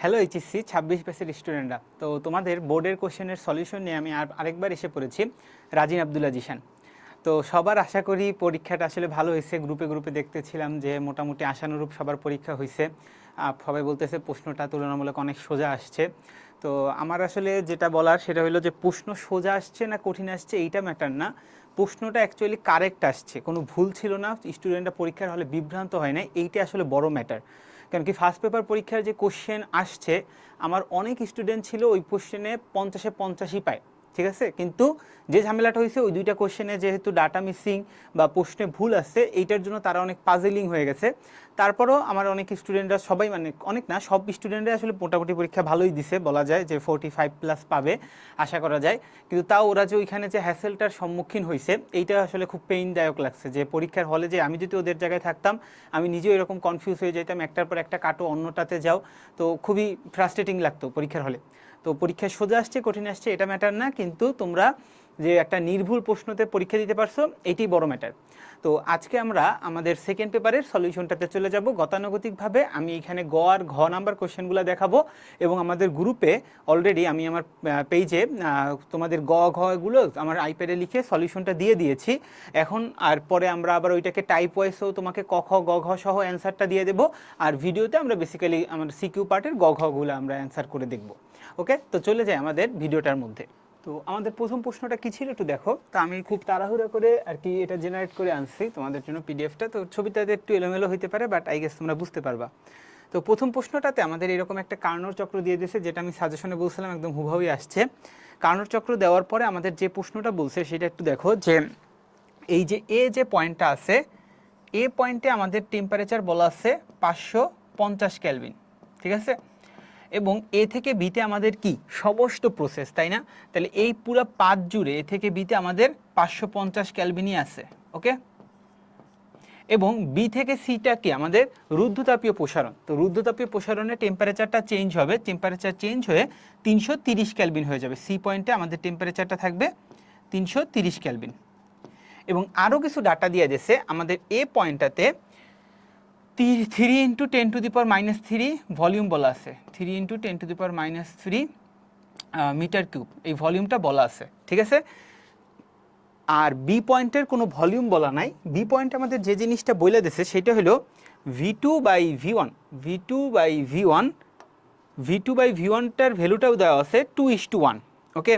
Hello HSC 26 ব্যাচের স্টুডেন্টরা, তো তোমাদের বোর্ডের কোশ্চেনের সলিউশন নিয়ে আমি আরেকবার এসে পড়েছি, রাজিন আব্দুল্লাহ জিশান। তো সবার আশা করি পরীক্ষাটা আসলে ভালো হয়েছে। গ্রুপে গ্রুপে দেখতেছিলাম যে মোটামুটি আশানুরূপ সবার পরীক্ষা হয়েছে। সবাই বলতেছে প্রশ্নটা তুলনামূলক অনেক সোজা আসছে। তো আমার আসলে যেটা বলার সেটা হলো যে প্রশ্ন সোজা আসছে না কঠিন আসছে এইটা ম্যাটার না, প্রশ্নটা অ্যাকচুয়ালি কারেক্ট আসছে, কোনো ভুল ছিল না, স্টুডেন্টরা পরীক্ষার হলে বিভ্রান্ত হয় না, এইটা আসলে বড় ম্যাটার। কারণ কি ফার্স্ট পেপার পরীক্ষার যে কোশ্চেন আসছে, আমার অনেক স্টুডেন্ট ছিল ওই কোশ্চেনে 50-এ 50ই পায়, ঠিক আছে, কিন্তু যে ঝামেলাটা হয়েছে ওই দুইটা কোশ্চেনে যেহেতু ডাটা মিসিং বা প্রশ্নে ভুল আসছে, এইটার জন্য তারা অনেক পাজেলিং হয়ে গেছে। তারপরও আমার অনেক স্টুডেন্টরা, সবাই মানে অনেক না, সব স্টুডেন্টরা আসলে মোটামুটি পরীক্ষা ভালোই দিছে, বলা যায় যে 45+ পাবে আশা করা যায়। কিন্তু তাও ওরা যে ওইখানে যে হ্যাসেলটার সম্মুখীন হয়েছে, এইটা আসলে খুব পেইনদায়ক লাগছে। যে পরীক্ষার হলে যে আমি যদি ওদের জায়গায় থাকতাম, আমি নিজেও এরকম কনফিউজ হয়ে যেতাম, একটার পর একটা কাটো অন্যটাতে যাও, তো খুবই ফ্রাস্ট্রেটিং লাগতো পরীক্ষার হলে। তো পরীক্ষায় সোজা আসছে কঠিন আসছে এটা ম্যাটার না, কিন্তু তোমরা যে একটা নির্ভুল প্রশ্নতে পরীক্ষা দিতে পারছো এইটাই বড় ম্যাটার। তো আজকে আমরা আমাদের সেকেন্ড পেপারের সলিউশনটাতে চলে যাব গতানুগতিকভাবে। আমি এখানে গ আর ঘ নাম্বার কোশ্চেনগুলো দেখাবো, এবং আমাদের গ্রুপে অলরেডি আমি আমার পেজে তোমাদের গ ঘগুলো আমার আইপ্যাডে লিখে সলিউশনটা দিয়ে দিয়েছি। এখন আর পরে আমরা আবার ওইটাকে টাইপ ওয়াইজও তোমাকে ক খ গ ঘ সহ অ্যান্সারটা দিয়ে দেবো, আর ভিডিওতে আমরা বেসিক্যালি আমার সিকিউ পার্টের গ ঘগুলো আমরা অ্যান্সার করে দেখব। ওকে, তো চলে যাই আমাদের ভিডিওটার মধ্যে। তো আমাদের প্রথম প্রশ্নটা কী ছিল একটু দেখো। তো আমি খুব তাড়াহুড়া করে আর কি এটা জেনারেট করে আনছি তোমাদের জন্য পিডিএফটা, তো ছবিটাতে একটু এলোমেলো হতে পারে, বাট আই গেস তোমরা বুঝতে পারবা। তো প্রথম প্রশ্নটাতে আমাদের এরকম একটা কার্নোর চক্র দিয়ে দিয়েছে, যেটা আমি সাজেশনে বলছিলাম একদম হুবহুই আসছে। কার্নোর চক্র দেওয়ার পরে আমাদের যে প্রশ্নটা বলছে সেটা একটু দেখো, যে এই যে এ যে পয়েন্টটা আছে, এ পয়েন্টে আমাদের টেম্পারেচার বলা আছে 550 কেলভিন, ঠিক আছে, এবং এ থেকে বিতে আমাদের কি সমস্ত প্রসেস, তাই না? তাহলে এই পুরো পাথ জুড়ে এ থেকে বিতে আমাদের 550 ক্যালভিনই আছে, ওকে। এবং বি থেকে সিটা কি আমাদের রুদ্ধতাপীয় প্রসারণ, তো রুদ্ধতাপীয় প্রসারণে টেম্পারেচারটা চেঞ্জ হবে, টেম্পারেচার চেঞ্জ হয়ে 330 ক্যালভিন হয়ে যাবে। সি পয়েন্টে আমাদের টেম্পারেচারটা থাকবে 330 ক্যালভিন। এবং আরও কিছু ডাটা দিয়ে দিয়েছে আমাদের এ পয়েন্টটাতে 3 × 10⁻³ ভলিউম বলা আছে, 3 × 10⁻³ মিটার কিউব এই ভলিউমটা বলা আছে, ঠিক আছে। আর বি পয়েন্টের কোনো ভলিউম বলা নাই। বি পয়েন্ট আমাদের যে জিনিসটা বলে দিয়েছে সেটা হলো V2/V1, V2/V1টার ভ্যালুটাও দেওয়া আছে 2:1, ওকে।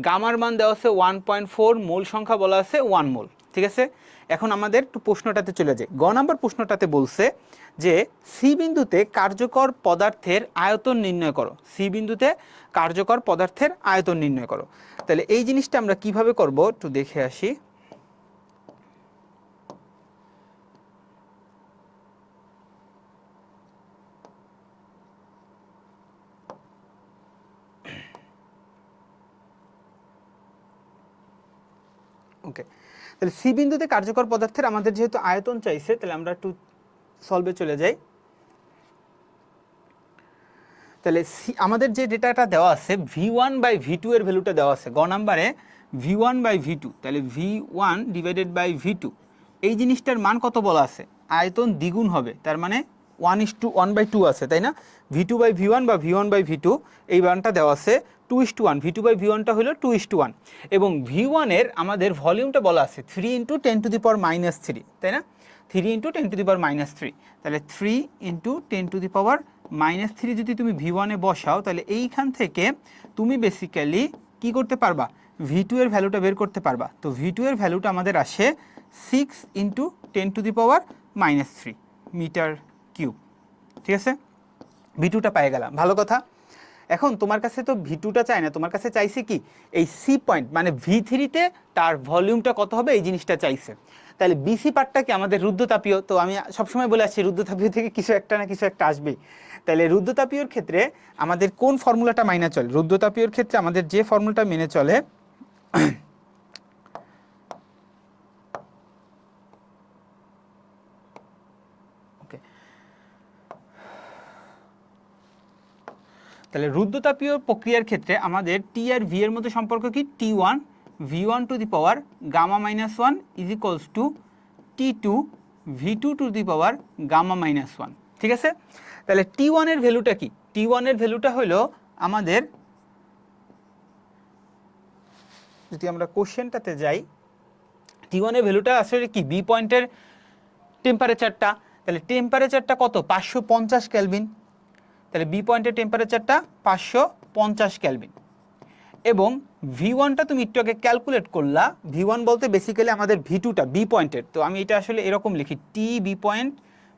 গামার মান দেওয়া আছে 1.4, মোল সংখ্যা বলা আছে 1 মোল, ঠিক আছে। এখন আমাদের একটু প্রশ্নটাতে চলে যায়। গ নাম্বার প্রশ্নটাতে বলছে যে সি বিন্দুতে কার্যকর পদার্থের আয়তন নির্ণয় করো, সি বিন্দুতে কার্যকর পদার্থের আয়তন নির্ণয় করো। তাহলে এই জিনিসটা আমরা কিভাবে করব একটু দেখে আসি। ওকে, তাহলে সি বিন্দুতে কার্যকর পদার্থের আমাদের যেহেতু আয়তন চাইছে, তাহলে আমরা একটু সলভে চলে যাই। তাহলে আমাদের যে ডেটাটা দেওয়া আছে V1/V2 এর ভ্যালুটা দেওয়া আছে গ নাম্বারে, V1/V2, তাহলে V1/V2 এই জিনিসটার মান কত বলা আছে, আয়তন দ্বিগুণ হবে, তার মানে 1:1/2 আছে, তাই না? V2/V1 বা V1/V2 এই মানটা দেওয়া আছে 2:1, V2/V1টা হলো 2:1, এবং V1 এর আমাদের ভলিউমটা বলা আছে 3 × 10⁻³ তাই না? 3 × 10⁻³ তাহলে 3 × 10⁻³ যদি তুমি V1-এ বসাও, তাহলে এইখান থেকে তুমি বেসিক্যালি কি করতে পারবা, V2 এর ভ্যালুটা বের করতে পারবা। তো V2 এর ভ্যালুটা আমাদের আসে 6 × 10⁻³ মিটার কিউব, ঠিক আছে। V2টা পেয়ে গেলাম, ভালো কথা। এখন তোমার কাছে তো V2টা চাই না, তোমার কাছে চাইছে কি এই সি পয়েন্ট, মানে V3-তে তার ভলিউমটা কত হবে এই জিনিসটা চাইছে। তাহলে বিসি পার্টটা কি আমাদের রুদ্ধতাপীয়, তো আমি সবসময় বলে আসছি রুদ্ধতাপীয় থেকে কিছু একটা না কিছু একটা আসবেই। তাহলে রুদ্ধতাপীয়র ক্ষেত্রে আমাদের কোন ফর্মুলাটা মাইনা চলে, রুদ্ধতাপীয়র ক্ষেত্রে আমাদের যে ফর্মুলাটা মেনে চলে, ওকে, তাহলে রুদ্ধতাপীয় প্রক্রিয়ার ক্ষেত্রে আমাদের টি আর ভি এর মধ্যে সম্পর্ক কি, T1 V1 to the power Γ-1 is equals to T2 V2 to the power Γ-1, ঠিক আছে। তাহলে T1 এর ভ্যালুটা কি? T1 এর ভ্যালুটা হলো আমাদের, যদি আমরা কোশ্চেনটাতে যাই, T1 এর ভ্যালুটা আসলে কি বি পয়েন্টের টেম্পারেচারটা। তাহলে টেম্পারেচারটা কত? 550 কেলভিন। তাহলে বি পয়েন্টের টেম্পারেচারটা 550 কেলভিন। এবং V1টা তুমি একটু আগে ক্যালকুলেট করলা, V1 বলতে বেসিক্যালি আমাদের V2টা বি পয়েন্টের। তো আমি এটা আসলে এরকম লিখি, T B point,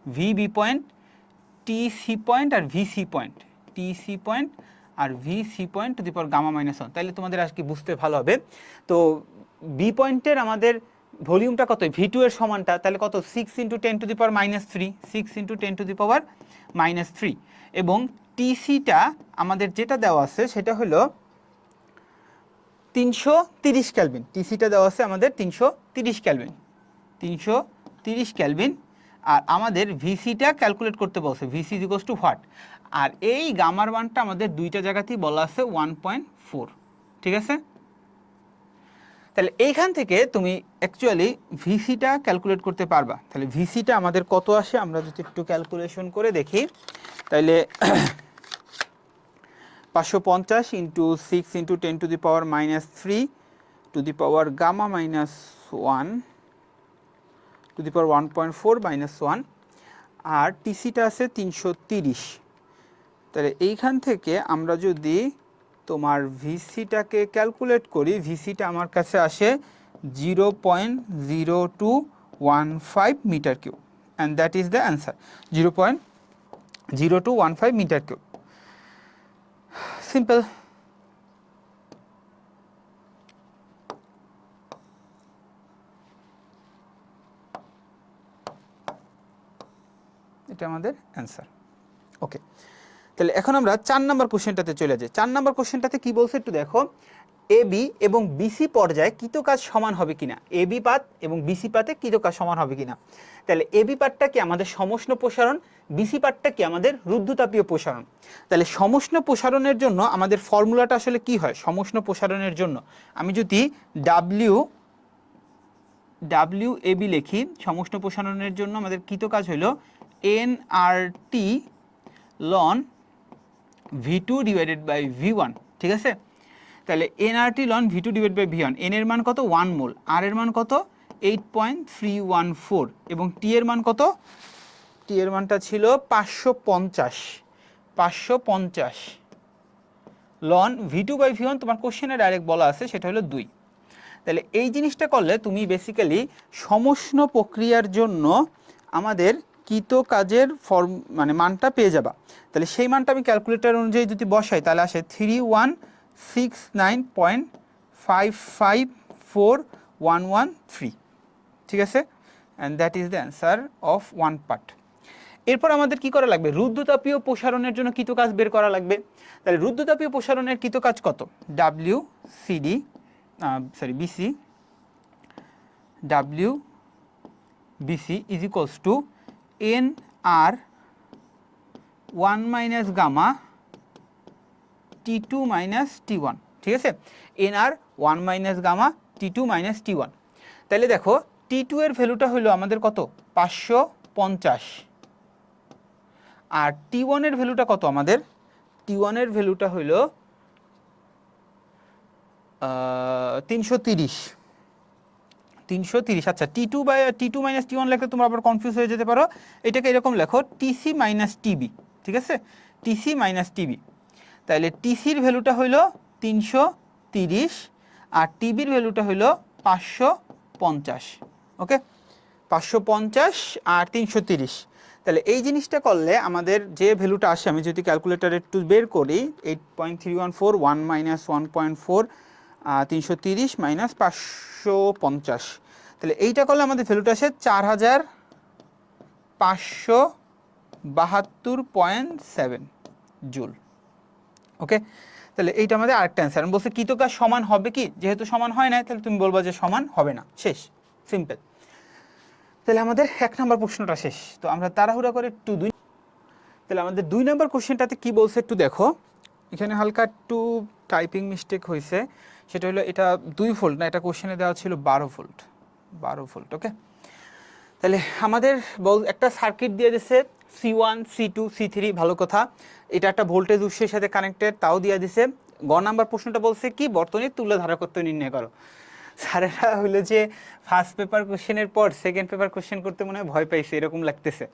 V B point, T C point আর V C point, T C point আর V C point to the power gamma minus 1। তাহলে তোমাদের আজকে বুঝতে ভালো হবে। তো বি পয়েন্টের আমাদের ভলিউমটা কত? V2 এর সমানটা তাহলে কত? 6 × 10⁻³ 3, 6 × 10⁻³ এবং টিসিটা আমাদের যেটা দেওয়া আছে সেটা হলো 330 কেলভিন। টিসিটা দেওয়া আছে আমাদের 330 কেলভিন, 330 কেলভিন। আর আমাদের ভিসিটা ক্যালকুলেট করতে বলছে, VC is equals to what. আর এই গামার মানটা আমাদের দুইটা জায়গাতেই বলা আছে 1.4, ঠিক আছে? তাহলে এইখান থেকে তুমি অ্যাকচুয়ালি ভিসিটা ক্যালকুলেট করতে পারবা। তাহলে ভিসিটা আমাদের কত আসে আমরা যদি একটু ক্যালকুলেশন করে দেখি, তাহলে 550 × 6 × 10⁻³ to the power gamma minus 1 to the power 1.4 minus 1, আর টিসিটা আছে 330। তাহলে এইখান থেকে আমরা যদি তোমার ভিসিটাকে ক্যালকুলেট করি, ভিসিটা আমার কাছে আসে 0.0215 metre cube, and that is the answer, 0.0215 metre cube. Simple. এটা আমাদের অ্যান্সার। ওকে, তাহলে এখন আমরা 4 নম্বর কোশ্চেনটাতে চলে যাই। 4 নম্বর কোশ্চেনটাতে কি বলছে একটু দেখো, এবি এবং বিসি পর্যায়ে কৃতকাজ সমান হবে কিনা, এবি পাত এবং বিসি পাতে কৃতকাজ সমান হবে কিনা। তাহলে এবি পাতটা কি আমাদের সমষ্ণ প্রসারণ, বিসি পাতটা কি আমাদের রুদ্ধতাপীয় প্রসারণ। তাহলে সমষ্ণ প্রসারণের জন্য আমাদের ফর্মুলাটা আসলে কি হয়? সমষ্ণ প্রসারণের জন্য আমি যদি ডাব্লিউ এবি লিখি, সমষ্ণ প্রসারণের জন্য আমাদের কৃতকাজ হলো nRT ln V2 divided by V1, ঠিক আছে? তাহলে NRT ln V2 divide by V1, N এর মান কত? 1 মোল, আর এর মান কত? 8.314, এবং টি এর মান কত? টি এর মানটা ছিল 550 লন V2 বাই V1, তোমার কোশ্চেনে ডাইরেক্ট বলা আছে সেটা হলো 2। তাহলে এই জিনিসটা করলে তুমি বেসিক্যালি সমষ্ণ প্রক্রিয়ার জন্য আমাদের কৃত কাজের ফর্ম মানে মানটা পেয়ে যাবা। তাহলে সেই মানটা আমি ক্যালকুলেটর অনুযায়ী যদি বসাই তাহলে আসে 3169.554113, ঠিক আছে? And that is the answer of 1 part. এরপর আমাদের কি করা লাগবে? রুদ্ধতাপীয় প্রসারণের জন্য কৃতকাজ বের করা লাগবে। তাহলে রুদ্ধতাপীয় প্রসারণের কৃতকাজ কত? WBC is equals to NR 1 minus gamma T2 minus T1, ঠিক আছে? NR 1 minus gamma T2 minus T1। তাহলে দেখো T2 এর ভ্যালুটা হলো আমাদের কত? 550, আর T1 এর ভ্যালুটা কত আমাদের? T1 এর ভ্যালুটা হলো 330। আচ্ছা, T2 মাইনাস T1 লেখলে তোমরা আবার কনফিউজ হয়ে যেতে পারো। এটাকে এরকম লেখো, টিসি মাইনাস টিবি, ঠিক আছে? TC minus TB. তাহলে টিসির ভ্যালুটা হলো 330 আর টিবির ভ্যালুটা হলো 550, ওকে? 550 আর 330। তাহলে এই জিনিসটা করলে আমাদের যে ভ্যালুটা আসে, আমি যদি ক্যালকুলেটারে একটু বের করি, 8.314 1 মাইনাস 1.4 330 মাইনাস 550, তাহলে এইটা করলে আমাদের ভ্যালুটা আসে 4572.7 জুল, ওকে? তাহলে এইটা আমাদের আরেকটা অ্যান্সার। আমি বলছি কৃতকাজ সমান হবে কি, যেহেতু সমান হয় না তাহলে তুমি বলবা যে সমান হবে না, শেষ, সিম্পল। তাহলে আমাদের 1 নম্বর প্রশ্নটা শেষ। তো আমরা তাড়াহুড়া করে একটু তাহলে আমাদের 2 নম্বর কোশ্চেনটাতে কি বলছে একটু দেখো। এখানে হালকা একটু টাইপিং মিস্টেক হয়েছে, সেটা হলো এটা 2 ভোল্ট না, এটা কোশ্চেনে দেওয়া ছিল 12 ভোল্ট, 12 ভোল্ট, ওকে? তাহলে আমাদের একটা সার্কিট দিয়ে দিয়েছে C1 C2 C3 ভালো কথা, এটা একটা ভোল্টেজ উৎসের সাথে কানেক্টেড, তাও দিয়ে দিছে। গ নাম্বার প্রশ্নটা বলছে কি বর্তনীর তুল্য ধারকত্ব নির্ণয় করো। স্যারেরা হলো যে ফার্স্ট পেপার কোশ্চেনের পর সেকেন্ড পেপার কোশ্চেন করতে মনে হয় ভয় পাইছে এরকম লাগতেছে।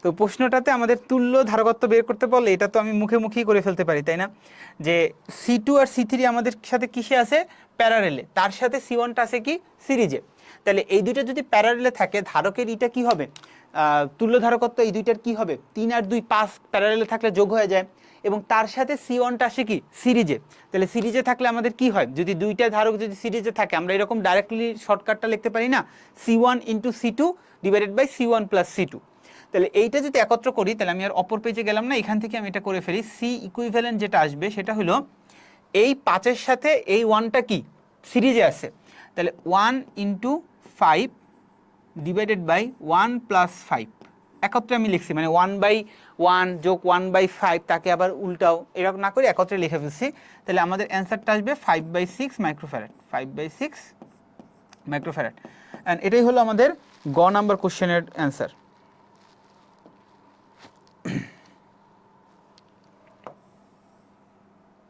তো প্রশ্নটাতে আমাদের তুল্য ধারকত্ব বের করতে পারলে এটা তো আমি মুখে মুখেই করে ফেলতে পারি, তাই না? যে C2 আর C3 আমাদের সাথে কিসে আছে? প্যারারেলে, তার সাথে C1টা আছে কি সিরিজে। তাহলে এই দুইটা যদি প্যারারেলে থাকে ধারকের এটা কি হবে? তুল্য ধারকত্ব এই দুইটার কি হবে? 3 আর 2 5 প্যারারেলে থাকলে যোগ হয়ে যায়, এবং তার সাথে C1টা আসে কি সিরিজে। তাহলে সিরিজে থাকলে আমাদের কি হয়? যদি দুইটা ধারক যদি সিরিজে থাকে আমরা এরকম ডাইরেক্টলি শর্টকাটটা লিখতে পারি না, C1 × C2 divided by C1 + C2। তাহলে এইটা যদি একত্র করি তাহলে আমি আর অপর পেজে গেলাম না, এখান থেকে আমি এটা করে ফেলি। সি ইকুইভ্যালেন্ট যেটা আসবে সেটা হলো এই 5-এর সাথে এই 1টা কি সিরিজে আছে, তাহলে 1 × 5 ডিভাইডেড বাই 1 + 5 একত্রে আমি লিখছি, মানে 1/1 যোগ 1/5, তাকে আবার উল্টাও এরকম না করে একত্রে লিখে ফেলছি। তাহলে আমাদের অ্যান্সারটা আসবে 5/6 মাইক্রোফ্যারাড, 5/6 মাইক্রোফ্যারাড। অ্যান্ড এটাই হলো আমাদের গ নাম্বার কোশ্চেনের অ্যান্সার।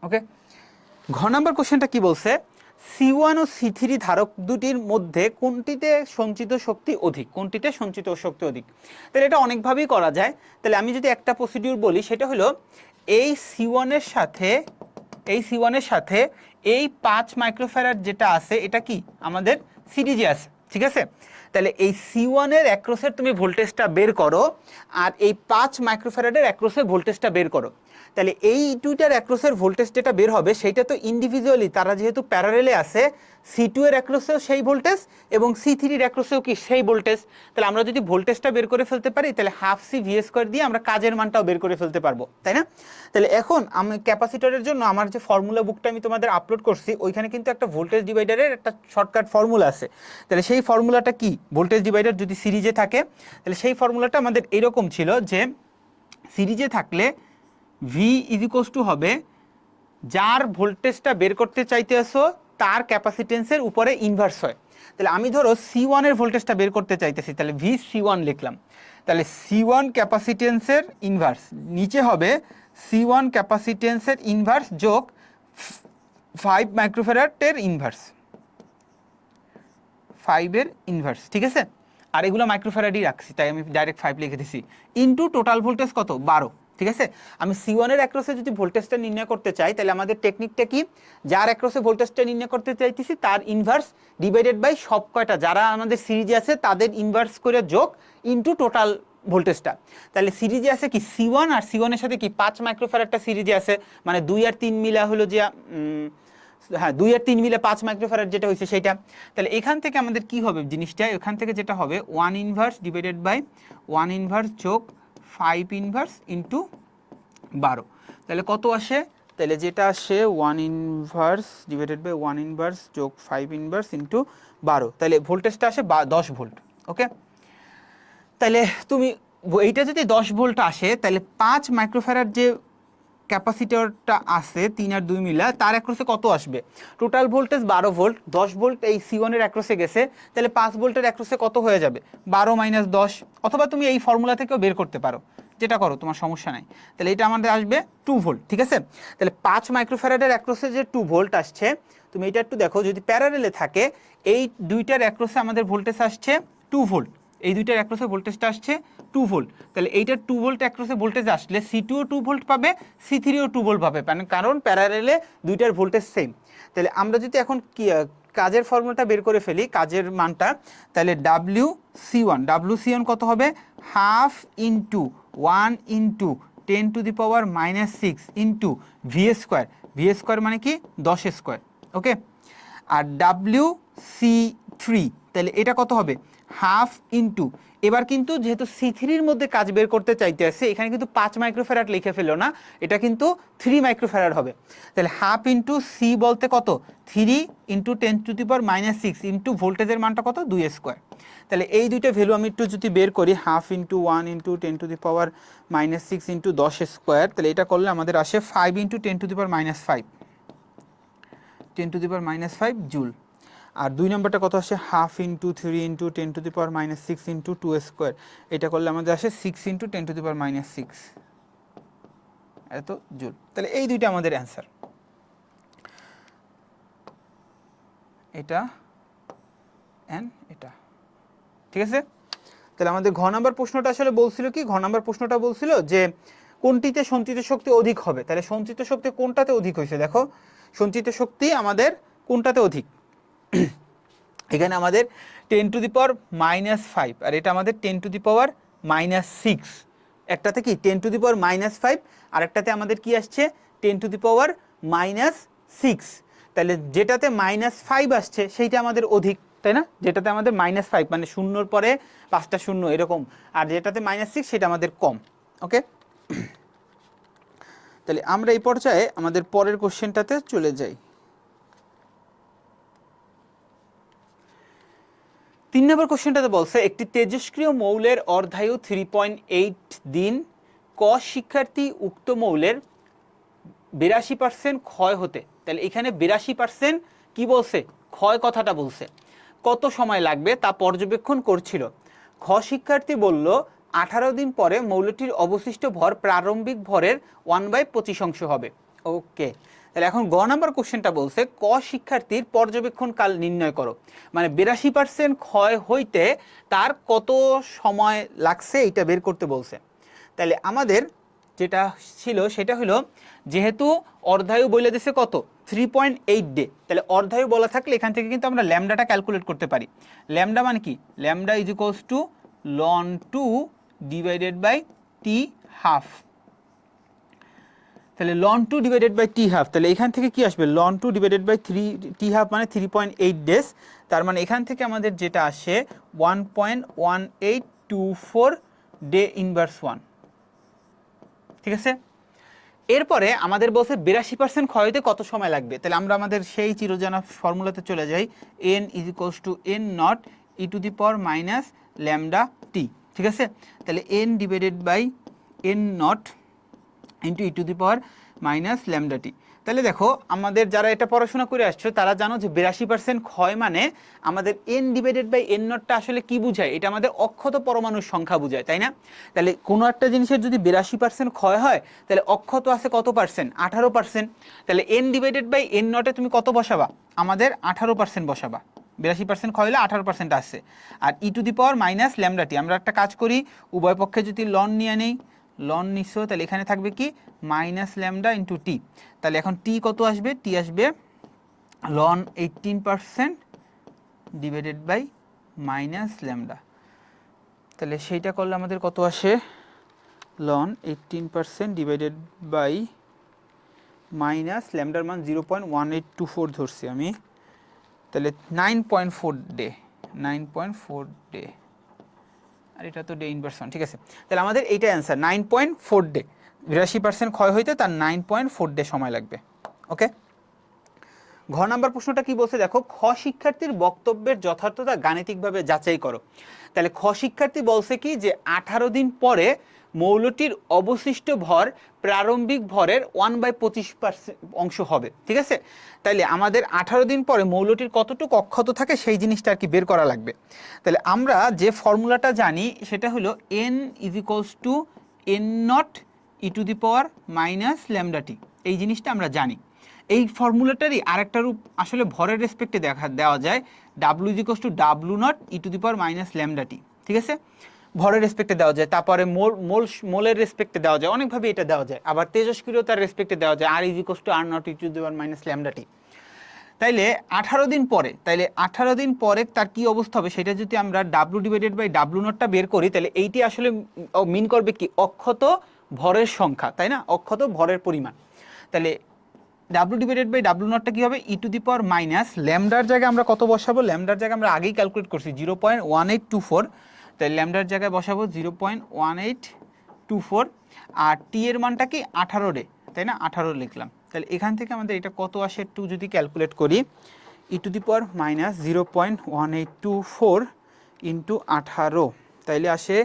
ওকে, ঘ নাম্বার কোশ্চেনটা কি বলছে? C1 ও C3 ধারক দুটির মধ্যে কোনটিতে সঞ্চিত শক্তি অধিক? কোনটিতে সঞ্চিত শক্তি অধিক? তাহলে এটা অনেকভাবেই করা যায়। তাহলে আমি যদি একটা প্রসিডিউর বলি সেটা হলো এই C1 এর সাথে এই 5 মাইক্রোফ্যারাড যেটা আছে এটা কি আমাদের সিরিজে আছে, ঠিক আছে? তাহলে এই C1 এর অ্যাক্রসের তুমি ভোল্টেজটা বের করো, আর এই 5 মাইক্রোফ্যারাডের অ্যাক্রসের ভোল্টেজটা বের করো। তাহলে এই দুইটার অ্যাক্রসের ভোল্টেজ যেটা বের হবে সেটা তো ইন্ডিভিজুয়ালি, তারা যেহেতু প্যারারেলে আছে, C2 এর অ্যাক্রসেও সেই ভোল্টেজ এবং C3 এর অ্যাক্রসেও কি সেই ভোল্টেজ। তাহলে আমরা যদি ভোল্টেজটা বের করে ফেলতে পারি তাহলে ½ CV² দিয়ে আমরা কাজের মানটাও বের করে ফেলতে পারবো, তাই না? তাহলে এখন আমি ক্যাপাসিটরের জন্য আমার যে ফর্মুলা বুকটা আমি তোমাদের আপলোড করছি ওইখানে কিন্তু একটা ভোল্টেজ ডিভাইডারের একটা শর্টকাট ফর্মুলা আছে। তাহলে সেই ফর্মুলাটা কি? ভোল্টেজ ডিভাইডার যদি সিরিজে থাকে তাহলে সেই ফর্মুলাটা আমাদের এরকম ছিল যে সিরিজে থাকলে V = হবে যার ভোল্টেজটা বের করতে চাইতেছো তার ক্যাপাসিটেন্সের উপরে ইনভার্স হয়। তাহলে আমি ধরো C1 এর ভোল্টেজটা বের করতে চাইতেছি, তাহলে VC1 লিখলাম। তাহলে C1 ক্যাপাসিটেন্সের ইনভার্স, নিচে হবে C1 ক্যাপাসিটেন্সের ইনভার্স যোগ 5 মাইক্রোফ্যারাডের ইনভার্স, 5 এর ইনভার্স, ঠিক আছে? আর এগুলো মাইক্রোফ্যারাডই রাখছি, তাই আমি ডাইরেক্ট 5 লিখে দিছি, ইনটু টোটাল ভোল্টেজ কত? 12, ঠিক আছে? আমি C1 এর অ্যাক্রসে যদি ভোল্টেজটা নির্ণয় করতে চাই তাহলে আমাদের টেকনিকটা কি? যার অ্যাক্রসে ভোল্টেজটা নির্ণয় করতে চাইতেছি তার ইনভার্স ডিভাইডেড বাই সব কয়টা যারা আমাদের সিরিজে আছে তাদের ইনভার্স করে যোগ ইনটু টোটাল ভোল্টেজটা। তাহলে সিরিজে আছে কি C1, আর C1 এর সাথে কি 5 মাইক্রোফ্যারাডটা সিরিজে আছে, মানে 2 আর 3 মিলা হলো যে হ্যাঁ 2 আর 3 মিলে 5 মাইক্রোফ্যারাড যেটা হয়েছে সেটা। তাহলে এখান থেকে আমাদের কি হবে জিনিসটা? এখান থেকে যেটা হবে 1 ইনভার্স ডিভাইডেড বাই 1 ইনভার্স যোগ 5 ইনভার্স ইন্টু 12। তাহলে কত আসে? তাহলে যেটা আসে 1 ইনভার্স ডিভাইডেড বাই 1 ইনভার্স যোগ 5 ইনভার্স ইন্টু 12, তাহলে ভোল্টেজটা আসে 10 ভোল্ট। ওকে, তাহলে তুমি এইটা যদি 10 ভোল্ট আসে তাহলে 5 মাইক্রোফ্যারাড যে ক্যাপাসিটরটা আছে 3 আর 2 মিলা তার অ্যাক্রসে কত আসবে? টোটাল ভোল্টেজ 12 ভোল্ট, 10 ভোল্ট এই C1 এর অ্যাক্রসে গেছে, তাহলে 5 ভোল্টের অ্যাক্রসে কত হয়ে যাবে? 12 - 10, অথবা তুমি এই ফর্মুলা থেকেও বের করতে পারো, যেটা করো তোমার সমস্যা নাই। তাহলে এটা আমাদের আসবে 2 ভোল্ট, ঠিক আছে? তাহলে 5 মাইক্রোফ্যারাডের অ্যাক্রসে যে 2 ভোল্ট আসছে, তুমি এটা একটু দেখো, যদি প্যারারেলে থাকে এই দুইটার অ্যাক্রসে আমাদের ভোল্টেজ আসছে 2 ভোল্ট, এই দুইটার অ্যাক্রসে ভোল্টেজটা আসছে 2 ভোল্ট। তাহলে এইটার 2 ভোল্ট অ্যাক্রসে ভোল্টেজ আসলে C2 ও 2 ভোল্ট পাবে, C3 ও 2 ভোল্ট পাবে, কারণ প্যারারেলে দুইটার ভোল্টেজ সেম। তাহলে আমরা যদি এখন কি কাজের ফর্মুলাটা বের করে ফেলি, কাজের মানটা, তাহলে WC1 কত হবে? Half into 1 into 10⁻⁻6 into VA² মানে কি 10², ওকে? আর WC3 তাহলে এটা কত হবে? হাফ ইন্টু, এবার কিন্তু যেহেতু C3-র মধ্যে কাজ বের করতে চাইতে আছে এখানে কিন্তু 5 মাইক্রোফ্যারাড লিখে ফেলো না, এটা কিন্তু 3 মাইক্রোফ্যারাড হবে। তাহলে হাফ ইন্টু সি বলতে কত? 3 ইন্টু 10⁻⁶ ইন্টু ভোল্টেজের মানটা কত? 2²। তাহলে এই দুইটা ভ্যালু আমি একটু যদি বের করি, হাফ ইন্টু 1 ইন্টু 10⁻⁻6 ইন্টু 10², তাহলে এটা করলে আমাদের আসে 5 ইন্টু 10⁻⁵ 10⁻⁵ জুল। আর 2 নম্বরটা কত আসে, half into 3 into 10⁻⁻6 into 2 square, এটা করলে আমাদের আসে 6 ইন্টু 10⁻⁻6 এত জুল। তাহলে এই দুইটা আমাদের অ্যান্সার, এটা অ্যান্ড এটা, ঠিক আছে। তাহলে আমাদের ঘ নাম্বার প্রশ্নটা আসলে বলছিল কি, ঘ নাম্বার প্রশ্নটা বলছিল যে কোনটিতে সঞ্চিত শক্তি অধিক হবে। তাহলে সঞ্চিত শক্তি কোনটাতে অধিক হয়েছে, দেখো সঞ্চিত শক্তি আমাদের কোনটাতে অধিক, এখানে আমাদের 10⁻⁻5 আর এটা আমাদের 10⁻⁻6, একটাতে কি 10⁻⁻5 আর একটাতে আমাদের কি আসছে 10⁻⁻6। তাহলে যেটাতে -5 আসছে সেইটা আমাদের অধিক, তাই না, যেটাতে আমাদের -5 মানে শূন্যর পরে 5টা শূন্য এরকম, আর যেটাতে -6 সেটা আমাদের কম। ওকে, তাহলে আমরা এই পর্যায়ে আমাদের পরের কোশ্চেনটাতে চলে যাই। 3 নম্বর কোশ্চেনটাতে বলছে একটি তেজস্ক্রিয় মৌলের অর্ধায়ু 3.8 দিন, ক শিক্ষার্থী উক্ত মৌলের 82% ক্ষয় হতে, তাহলে এখানে 82% কি বলছে, ক্ষয় কথাটা বলছে, কত সময় লাগবে তা পর্যবেক্ষণ করছিল। খ শিক্ষার্থী বলল 18 দিন পরে মৌলটির অবশিষ্ট ভর প্রারম্ভিক ভরের 1/25 হবে। ওকে, তাহলে এখন গ নাম্বার কোশ্চেনটা বলছে ক শিক্ষার্থীর পর্যবেক্ষণ কাল নির্ণয় করো, মানে 82% ক্ষয় হইতে তার কত সময় লাগছে এটা বের করতে বলছে। তাহলে আমাদের যেটা ছিল সেটা হলো, যেহেতু অর্ধায়ু বলে দিছে কত 3.8 ডে, তাহলে অর্ধায়ু বলা থাকলে এখান থেকে কিন্তু আমরা ল্যামডাটা ক্যালকুলেট করতে পারি। ল্যামডা মানে কি, lambda is equals to ln 2 divided by T half. তাহলে ln 2 divided by T half, তাহলে এখান থেকে কি আসবে ln 2 divided by 3 T half মানে 3.8 ডেজ, তার মানে এখান থেকে আমাদের যেটা আসে 1.1824 ডে ইনভার্স 1, ঠিক আছে। এরপরে আমাদের বলছে 82% ক্ষয় হতে কত সময় লাগবে, তাহলে আমরা আমাদের সেই চিরজানা ফর্মুলাতে চলে যাই, n is equals to n nought e to the power minus lambda t, ঠিক আছে। তাহলে n divided by n nought into e to the power minus lambda t. তাহলে দেখো আমাদের যারা এটা পড়াশোনা করে আসছো তারা জানো যে 82% ক্ষয় মানে আমাদের n ডিভাইডেড বাই n নটটা আসলে কি বোঝায়, এটা আমাদের অক্ষত পরমাণুর সংখ্যা বোঝায়, তাই না। তাহলে কোনো একটা জিনিসের যদি 82% ক্ষয় হয় তাহলে অক্ষত আছে কত পার্সেন্ট, 18%। তাহলে n ডিভাইডেড বাই n নটে তুমি কত বসাবা, আমাদের 18% বসাবা, 82% ক্ষয় হলে 18% আসছে। আর e to the power minus lambda t, আমরা একটা কাজ করি উভয় পক্ষে যদি লন নিয়ে নেই, লন নিছো তাহলে এখানে থাকবে কি মাইনাস ল্যামডা ইন্টু টি, তাহলে এখন টি কত আসবে, টি আসবে ln 18% divided by minus lambda, তাহলে সেইটা করলে আমাদের কত আসে লন 18% ডিভাইডেড বাই মাইনাস ল্যামডার মান 0.1824 ধরছি আমি, তাহলে 9.4 ডে, 9.4 ডে, আর এটা তো ডে ইনভার্স 1, ঠিক আছে। তাহলে আমাদের এইটা অ্যান্সার 9.4 ডে, 82% ক্ষয় হইতে তার 9.4 ডে সময় লাগবে। ওকে, ঘ নাম্বার প্রশ্নটা কি বলছে দেখো, খ শিক্ষার্থীর বক্তব্যের যথার্থতা গাণিতিকভাবে যাচাই করো। তাহলে খ শিক্ষার্থী বলছে কি যে 18 দিন পরে মৌলটির অবশিষ্ট ভর প্রারম্ভিক ভরের 1/25 অংশ হবে, ঠিক আছে। তাইলে আমাদের 18 দিন পরে মৌলটির কতটুকু অক্ষত থাকে সেই জিনিসটা আর কি বের করা লাগবে। তাহলে আমরা যে ফর্মুলাটা জানি সেটা হলো n is equals to n nought e to the power minus lambda t, এই জিনিসটা আমরা জানি। এই ফর্মুলাটারই আরেকটা রূপ আসলে ভরের রেসপেক্টে দেওয়া যায়, W is equals to W nought e to the power minus lambda t, ঠিক আছে, ভরের রেসপেক্টে দেওয়া যায়। তারপরে মোলের রেসপেক্টে দেওয়া যায়, অনেকভাবে এটা দেওয়া যায়। আবার তেজস্ক্রিয়তার রেসপেক্টে দেওয়া যায়, R is equals to R nought e to the power minus lambda t. তাইলে 18 দিন পরে, তাইলে 18 দিন পরে তার কি অবস্থা হবে সেটা যদি আমরা ডাব্লু ডিভাইডেড বাই ডাব্লু নটটা বের করি, তাহলে এইটি আসলে মিন করবে কি অক্ষত ভরের সংখ্যা, তাই না, অক্ষত ভরের পরিমাণ। তাহলে ডাব্লু ডিভাইডেড বাই ডাব্লু নটটা কি হবে, ই টু দি পাওয়ার মাইনাস ল্যামডার জায়গায় আমরা কত বসাবো, ল্যামডার জায়গায় আমরা আগেই ক্যালকুলেট করছি 0.1824, তাই ল্যামডার জায়গায় বসাবো 0.1824, আর টি এর মানটা কি 18 ডে, তাই না, 18 লিখলাম। তাহলে এখান থেকে আমাদের এটা কত আসে একটু যদি ক্যালকুলেট করি, e to the power minus 0.1824 into 18, তাইলে আসে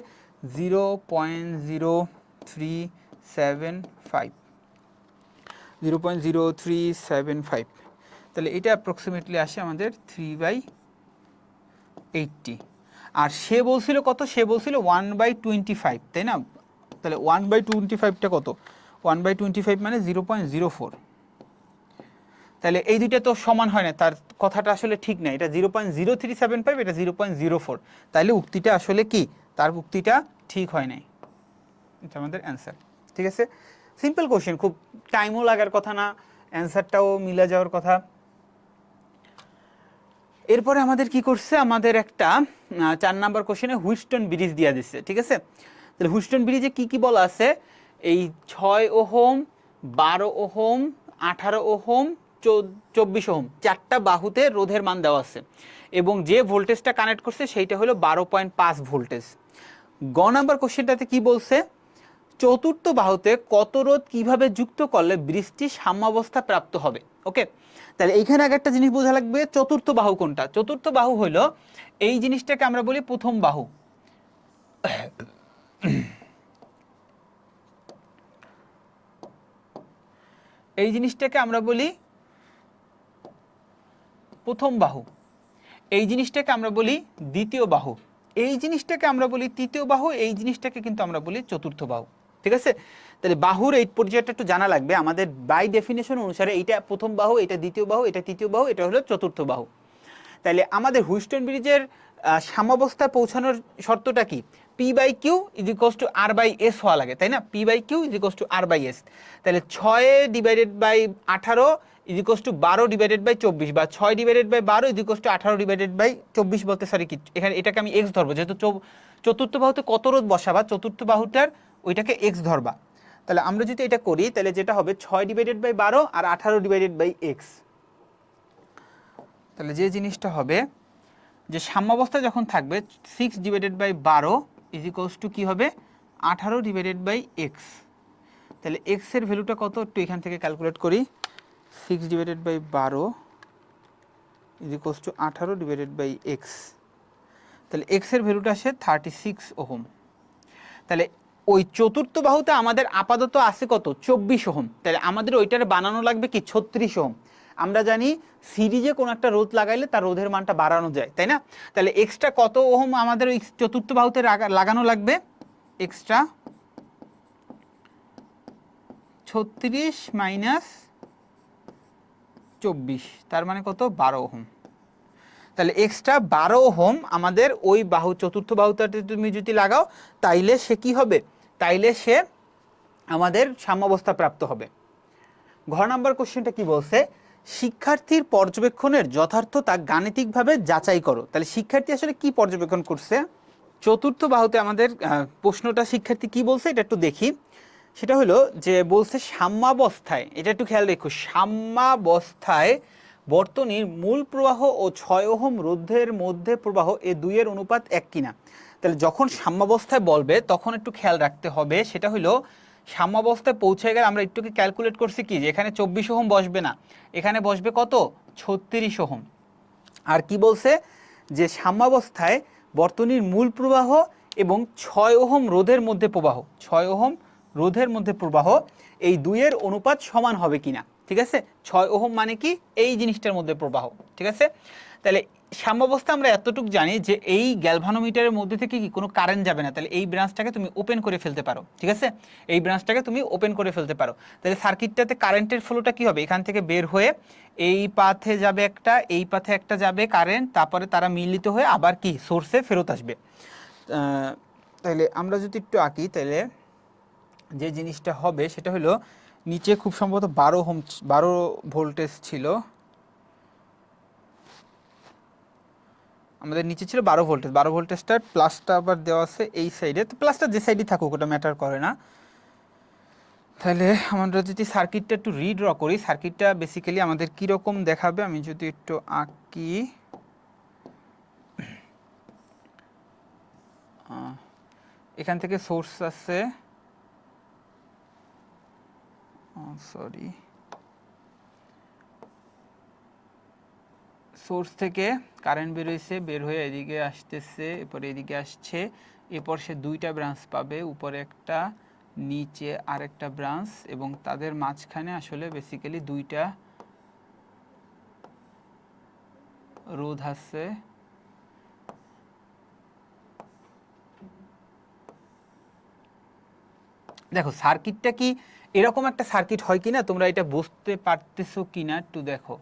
0.0375, 0.0375, তাহলে এটা অ্যাপ্রক্সিমেটলি আসে আমাদের 3/80। আর সে বলছিল কত, সে বলছিল 1/25, তাই না? তাহলে 1/25টা কত, 1/25 মানে 0.04। তাহলে এই দুইটা তো সমান হয় না, তার কথাটা আসলে ঠিক না, এটা 0.0375, এটা 0.04, তাহলে উক্তিটা আসলে কি, তার উক্তিটা ঠিক হয় নাই। এটা আমাদের অ্যান্সার। ঠিক আছে, সিম্পল কোশ্চেন, খুব টাইমও লাগার কথা না, অ্যান্সারটাও মিলে যাওয়ার কথা। এরপরে আমাদের কি করছে, আমাদের একটা 4 নাম্বার কোশ্চেনে হুইস্টন ব্রিজ দিয়ে দিচ্ছে। ঠিক আছে, তাহলে হুইস্টন ব্রিজে কি কি বলা আছে, এই 6 ওহম, 12 ওহম, 18 ওহম, 24 ওহম, 4টা বাহুতে রোধের মান দেওয়া আছে, এবং যে ভোল্টেজটা কানেক্ট করছে সেইটা হলো 12.5 ভোল্টেজ। গ নাম্বার কোশ্চেনটাতে কি বলছে, চতুর্থ বাহুতে কত রোধ কিভাবে যুক্ত করলে ব্রিজটি সাম্যাবস্থা প্রাপ্ত হবে। ওকে, তাহলে এইখানে আগে একটা জিনিস বোঝা লাগবে, চতুর্থ বাহু কোনটা। চতুর্থ বাহু হলো এই জিনিসটাকে আমরা বলি প্রথম বাহু, এই জিনিসটাকে আমরা বলি প্রথম বাহু, এই জিনিসটাকে আমরা বলি দ্বিতীয় বাহু, এই জিনিসটাকে আমরা বলি তৃতীয় বাহু, এই জিনিসটাকে কিন্তু আমরা বলি চতুর্থ বাহু। ঠিক আছে, তাহলে বাহুর এই পর্যায়টা একটু জানা লাগবে আমাদের, বাই ডেফিনেশন অনুসারে এইটা প্রথম বাহু, এটা দ্বিতীয় বাহু, এটা তৃতীয় বাহু, এটা হলো চতুর্থ বাহু। তাহলে আমাদের হুইস্টন ব্রিজের সাম্যাবস্থায় পৌঁছানোর শর্তটা কি, P/Q = R/S হওয়া লাগে, তাই না? P/Q = R/S। তাহলে 6/18 12/24, বা 6/12 18/24 বলতে, সরি কি, এখানে এটাকে আমি এক্স ধরবো, যেহেতু চতুর্থ বাহুতে কত রোধ বসাবা, চতুর্থ বাহুটার ওইটাকে এক্স ধরবা। তাহলে আমরা যদি এটা করি, তাহলে যেটা হবে 6/12 আর 18/x। তাহলে যে জিনিসটা হবে, যে সাম্যাবস্থা যখন থাকবে 6/12 কি হবে, 18/x। তাহলে x এর ভ্যালুটা কত, একটু এখান থেকে ক্যালকুলেট করি। 6/12 18/x, তাহলে x এর ভ্যালুটা আসে 36 ওহম। তাহলে ওই চতুর্থ বাহুতে আমাদের আপাতত আছে কত, 24 ওহম, তাহলে আমাদের ওইটার বানানো লাগবে কি 36 ওহম। আমরা জানি সিরিজে কোন একটা রোধ লাগাইলে তার রোধের মানটা বাড়ানো যায়, তাই না? তাহলে এক্সট্রা কত ওহম আমাদের ওই চতুর্থ বাহুতে লাগানো লাগবে, এক্সট্রা 36 মাইনাস 24, তার মানে কত, 12 ওহম। তাহলে এক্সট্রা 12 ওহম আমাদের ওই বাহু, চতুর্থ বাহুটাতে তুমি যদি লাগাও, তাইলে সে কি হবে, তাইলে সে আমাদের সাম্যাবস্থা প্রাপ্ত হবে। ঘ নাম্বার কোশ্চেনটা কি বলছে, শিক্ষার্থীর পর্যবেক্ষণের যথার্থতা গাণিতিকভাবে যাচাই করো। তাহলে শিক্ষার্থী আসলে কি পর্যবেক্ষণ করছে, চতুর্থ বাহুতে আমাদের প্রশ্নটা শিক্ষার্থী কি বলছে এটা একটু দেখি। সেটা হলো যে বলছে সাম্যাবস্থায়, এটা একটু খেয়াল রেখো, সাম্যাবস্থায় বর্তনীর মূল প্রবাহ ও 6 ওহম রোধের মধ্যে প্রবাহ এ দুইয়ের অনুপাত এক কিনা। তাহলে যখন সাম্যাবস্থায় বলবে তখন একটু খেয়াল রাখতে হবে, সেটা হলো সাম্যাবস্থায় পৌঁছে গেলে আমরা একটু ক্যালকুলেট করছি কি, যে এখানে 24 ওহম বসবে না, এখানে বসবে কত, 36 ওহম। আর কি বলছে, যে সাম্যাবস্থায় বর্তনীর মূল প্রবাহ এবং 6 ওহম রোধের মধ্যে প্রবাহ, 6 ওহম রোধের মধ্যে প্রবাহ, এই দুইয়ের অনুপাত সমান হবে কিনা। ঠিক আছে, 6 ওহম মানে কি, এই জিনিসটার মধ্যে প্রবাহ। ঠিক আছে, তাহলে সাম্যাবস্থা আমরা এতটুকু জানি যে এই গ্যালভানোমিটারের মধ্যে থেকে কি কোনো কারেন্ট যাবে না, তাহলে এই ব্রাঞ্চটাকে তুমি ওপেন করে ফেলতে পারো। ঠিক আছে, এই ব্রাঞ্চটাকে তুমি ওপেন করে ফেলতে পারো। তাহলে সার্কিটটাতে কারেন্টের ফ্লোটা কি হবে, এখান থেকে বের হয়ে এই পাথে যাবে একটা, এই পাথে একটা যাবে কারেন্ট, তারপরে তারা মিলিত হয়ে আবার কি সোর্সে ফেরত আসবে। তাহলে আমরা যদি একটু আঁকি, তাহলে যে জিনিসটা হবে সেটা হলো, নিচে খুব সম্ভবত 12 ভোল্টেজ ছিল, আমাদের নিচে ছিল 12 ভোল্টেজ, 12 ভোল্টেজটার প্লাসটা আবার দেওয়া আছে এই সাইডে, তো প্লাসটা যে সাইডে থাকুক ওটা ম্যাটার করে না। তাহলে আমরা যদি সার্কিটটা একটু রিড্র করি, সার্কিটটা বেসিক্যালি আমাদের কীরকম দেখাবে, আমি যদি একটু আঁকি, এখান থেকে সোর্স আছে, সরি, সোর্স থেকে কারেন্ট বেরোইছে, বের হয়ে এদিকে আসতেছে, এরপরে এদিকে আসছে, এরপর সে দুইটা ব্রাঞ্চ পাবে, উপরে একটা নিচে আরেকটা ব্রাঞ্চ, এবং তাদের মাঝখানে আসলে বেসিক্যালি দুইটা রোধ আছে, দেখো সার্কিটটা কি এরকম একটা সার্কিট হয় কিনা তোমরা এটা বুঝতে পারতেছো কিনা একটু দেখো।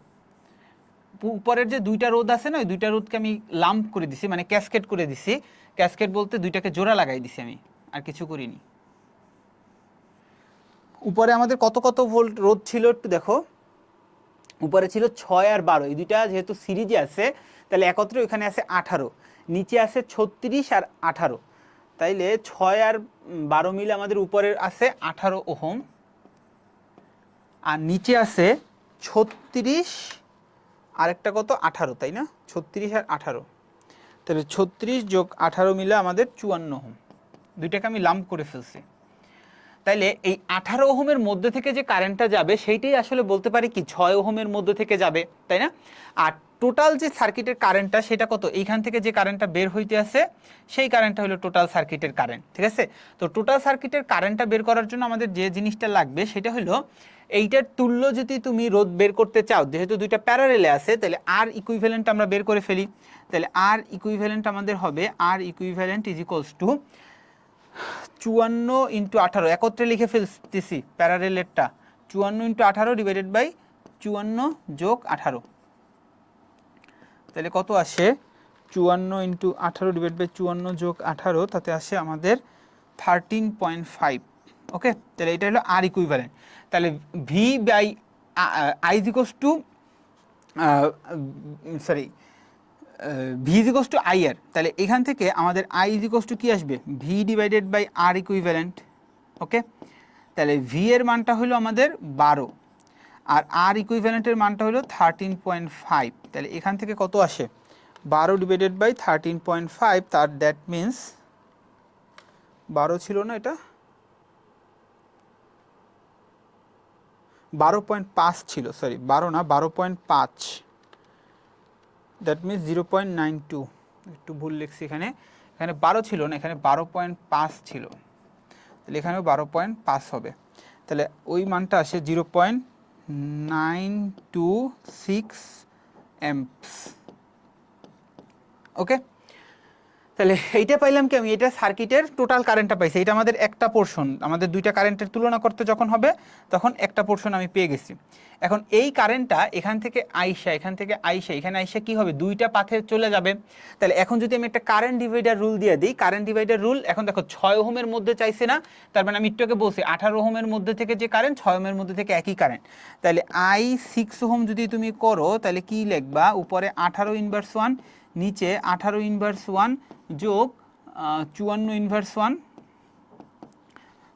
উপরের যে দুইটা রোধ আছে না, ওই দুইটা রোধকে আমি লাম্প করে দিছি, মানে ক্যাসকেড করে দিছি। ক্যাসকেড বলতে দুইটাকে জোড়া লাগাই দিছি আমি, আর কিছু করিনি। উপরে আমাদের কত কত ভোল্ট রোধ ছিল একটু দেখো। উপরে ছিল 6 আর 12, এই দুইটা যেহেতু সিরিজে আছে তাহলে একত্রে ওখানে আছে 18, নিচে আছে 36 আর 18, তাইলে 6 আর 12 মিলে আমাদের উপরে আছে 18 ওহম, আর নিচে আছে 36 আর একটা কত 18, তাই না? 36 আর 18, তাহলে 36 যোগ 18 মিলে আমাদের 54 ওহম। দুইটাকে আমি লাম্প করে ফেলছি। তাইলে এই 18 ওহমের মধ্যে থেকে যে কারেন্টটা যাবে সেইটাই আসলে বলতে পারি কি 6 ওহমের মধ্যে থেকে যাবে, তাই না? আর টোটাল যে সার্কিটের কারেন্টটা সেটা কত, এইখান থেকে যে কারেন্টটা বের হইতে আছে সেই কারেন্টটা হলো টোটাল সার্কিটের কারেন্ট, ঠিক আছে? তো টোটাল সার্কিটের কারেন্টটা বের করার জন্য আমাদের যে জিনিসটা লাগবে সেটা হলো এইটার তুল্য যদি তুমি রোধ বের করতে চাও, যেহেতু দুইটা প্যারালেলে আছে তাহলে আর ইকুইভ্যালেন্ট আমরা বের করে ফেলি। তাহলে আর ইকুইভ্যালেন্ট আমাদের হবে R equivalent is equals to 54 into 18, একত্রে লিখে ফেলতেছি প্যারারেলেরটা, 54 ইন্টু 18 ডিভাইডেড বাই 54 যোগ 18, তাহলে কত আসে 54 ইন্টু 18 ডিভাইড বাই 54 যোগ 18, তাতে আসে আমাদের 13.5। ওকে, তাহলে এটা হলো আর ইকুইভ্যালেন্ট। তাহলে V by I is equals to sorry V is equals to I R, তাহলে এখান থেকে আমাদের আই ইজ ইকুয়ালস টু কী আসবে, V divided by R equivalent. Okay, তাহলে ভি এর মানটা হলো আমাদের 12 আর আর ইকুইভ্যালেন্টের মানটা হলো 13.5, তাহলে এখান থেকে কত আসে 12 ডিভাইডেড বাই 13.5, তার দ্যাট মিন্স 12 ছিল না, এটা 12.5 ছিল, সরি 12 না 12.5, দ্যাট মিন্স 0.92, একটু ভুল লিখছি এখানে, এখানে 12 ছিল না, এখানে 12.5 ছিল, তাহলে এখানেও 12.5 হবে। তাহলে ওই মানটা আসে 0.926 অ্যাম্পস। ওকে, তাহলে এইটা পাইলাম কি, আমি এটা সার্কিটের টোটাল কারেন্টটা পাইছি, এটা আমাদের একটা পোর্শন, আমাদের দুইটা কারেন্টের তুলনা করতে যখন হবে তখন একটা পোর্শন আমি পেয়ে গেছি। এখন এই কারেন্টটা এখান থেকে আইসা এখানে আইসা কি হবে, দুইটা পাথে চলে যাবে। তাহলে এখন যদি আমি একটা কারেন্ট ডিভাইডার রুল দিয়ে দিই, কারেন্ট ডিভাইডার রুল এখন দেখো 6 ওহমের মধ্যে চাইছে না, তার মানে আমি একটুকে বলছি 18 ওহমের মধ্যে থেকে যে কারেন্ট 6 ওহমের মধ্যে থেকে একই কারেন্ট। তাহলে আই 6 ওহম যদি তুমি করো তাহলে কি লিখবা, উপরে 18 ইনভার্স 1, নিচে 18 ইনভার্স 1 যোগ 54 ইনভার্স 1,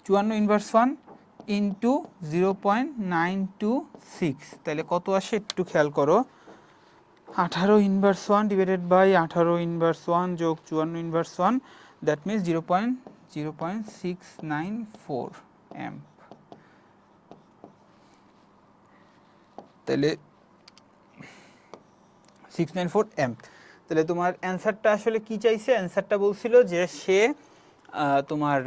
54 ইনভার্স 1 ইন্টু 0.926, তাহলে কত আসে একটু খেয়াল করো, 18 ইনভার্স 1 ডিভাইডেড বাই 18 ইনভার্স 1 যোগ 54 ইনভার্স 1, দ্যাট মিন্স 0.694 অ্যাম্প। তাহলে 694 অ্যাম্প। তাহলে তোমার অ্যান্সারটা আসলে কি চাইছে, অ্যান্সারটা বলছিল যে সে তোমার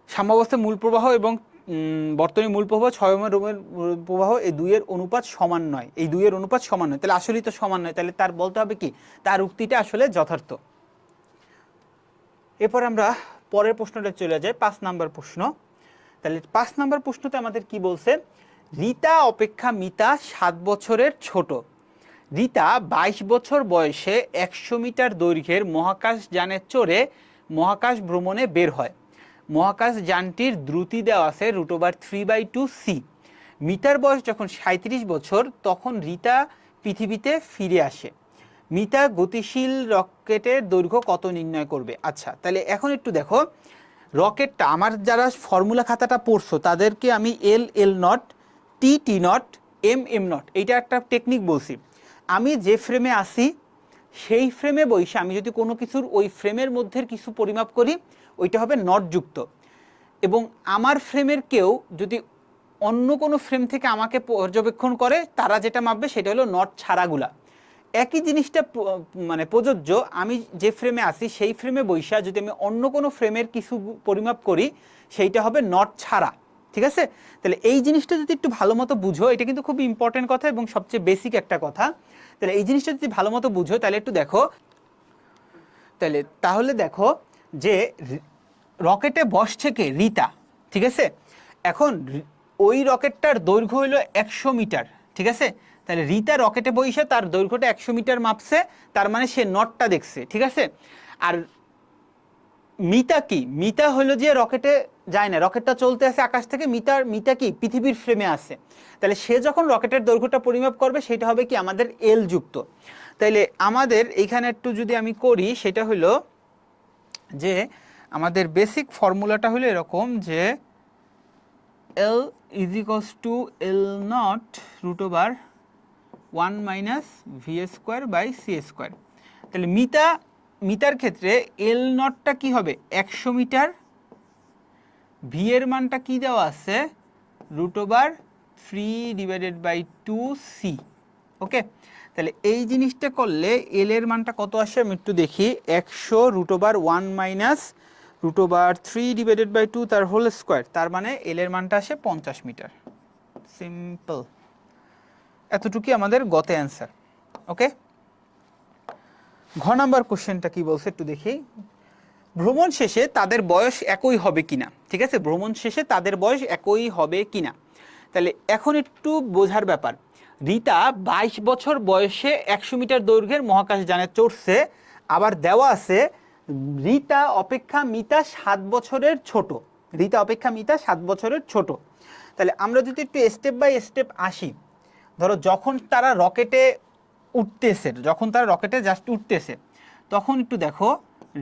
সাম্যাবস্থায় মূল প্রবাহ এবং বর্তনী মূল প্রবাহ 6 ওহমের প্রবাহ এই দুইয়ের অনুপাত সমান নয়, এই দুইয়ের অনুপাত সমান নয়, তাহলে আসলেই তো সমান নয়, তাহলে তার বলতে হবে কি তার উক্তিটা আসলে যথার্থ। এরপর আমরা পরের প্রশ্নটা চলে যাই, 5 নাম্বার প্রশ্ন। তাহলে 5 নাম্বার প্রশ্নতে আমাদের কি বলছে, রীতা অপেক্ষা মিতা 7 বছরের ছোট। রীতা 22 বছর বয়সে 100 মিটার দৈর্ঘ্যের মহাকাশ যানে চড়ে মহাকাশ ভ্রমণে বের হয়। মহাকাশ যানটির দ্রুতি দেওয়া আছে √3/2c। মিতার বয়স যখন 37 বছর তখন রীতা পৃথিবীতে ফিরে আসে। মিতা গতিশীল রকেটের দৈর্ঘ্য কত নির্ণয় করবে। আচ্ছা, তাহলে এখন একটু দেখো, রকেটটা আমার যারা ফর্মুলা খাতাটা পড়ছো তাদেরকে আমি L naught, T naught, M naught, এইটা একটা টেকনিক বলছি। আমি যে ফ্রেমে আসি সেই ফ্রেমে বসে আমি যদি কোনো কিছুর ওই ফ্রেমের মধ্যে কিছু পরিমাপ করি ওইটা হবে নটযুক্ত, এবং আমার ফ্রেমের কেউ যদি অন্য কোনো ফ্রেম থেকে আমাকে পর্যবেক্ষণ করে তারা যেটা মাপবে সেটা হলো নট ছাড়াগুলা। একই জিনিসটা মানে প্রযোজ্য, আমি যে ফ্রেমে আসি সেই ফ্রেমে বৈশা যদি আমি অন্য কোনো ফ্রেমের কিছু পরিমাপ করি সেইটা হবে নট ছাড়া। ঠিক আছে? তাহলে এই জিনিসটা যদি একটু ভালো মতো বুঝো, এটা কিন্তু খুব ইম্পর্টেন্ট কথা এবং সবচেয়ে বেসিক একটা কথা। তাহলে এই জিনিসটা যদি ভালো মতো বুঝো তাহলে একটু দেখো, তাহলে দেখো যে রকেটে বসছে কে? রিতা, ঠিক আছে? এখন ওই রকেটটার দৈর্ঘ্য হলো 100 মিটার, ঠিক আছে? তাহলে রিতা রকেটে বসে তার দৈর্ঘ্যটা 100 মিটার মাপছে, তার মানে সে নটটা দেখছে, ঠিক আছে? আর মিতা কি? মিতা হলো যে রকেটে যায় না, রকেটটা চলতে আছে আকাশ থেকে, মিতা কি? পৃথিবীর ফ্রেমে আছে। তাহলে সে যখন রকেটের দৈর্ঘ্যটা পরিমাপ করবে সেটা হবে কি? আমাদের এল যুক্ত। তাইলে আমাদের এইখানে একটু যদি আমি করি, সেটা হলো যে আমাদের বেসিক ফর্মুলাটা হলো এরকম যে L is equals to L naught root over 1 minus V square by C square. তাহলে মিটার ক্ষেত্রে এল নটটা কি হবে? 100 মিটার, ভি এর মানটা কি দেওয়া আছে? Root over 3/2c। ওকে, তাহলে এই জিনিসটা করলে এল এর মানটা কত আসে আমি একটু দেখি। 100 root over 1 minus root over 3/2 তার হোল স্কোয়ার, তার মানে এল এর মানটা আসে 50 মিটার। সিম্পল, এতটুকুই আমাদের গতে অ্যান্সার। ওকে, ঘ নাম্বার কোশ্চেনটা কি বলছে একটু দেখি। ভ্রমণ শেষে তাদের বয়স একই হবে কিনা, ঠিক আছে? ভ্রমণ শেষে তাদের বয়স একই হবে কিনা। তাহলে এখন একটু বোঝার ব্যাপার, রিতা 22 বছর বয়সে 100 মিটার দৈর্ঘ্যের মহাকাশযানে চড়ছে, আবার দেওয়া আছে রিতা অপেক্ষা মিতা 7 বছরের ছোট। রিতা অপেক্ষা মিতা 7 বছরের ছোট। তাহলে আমরা যদি একটু স্টেপ বাই স্টেপ আসি, ধরো যখন তারা রকেটে উঠতেছে, যখন তারা রকেটে জাস্ট উঠতেছে, তখন একটু দেখো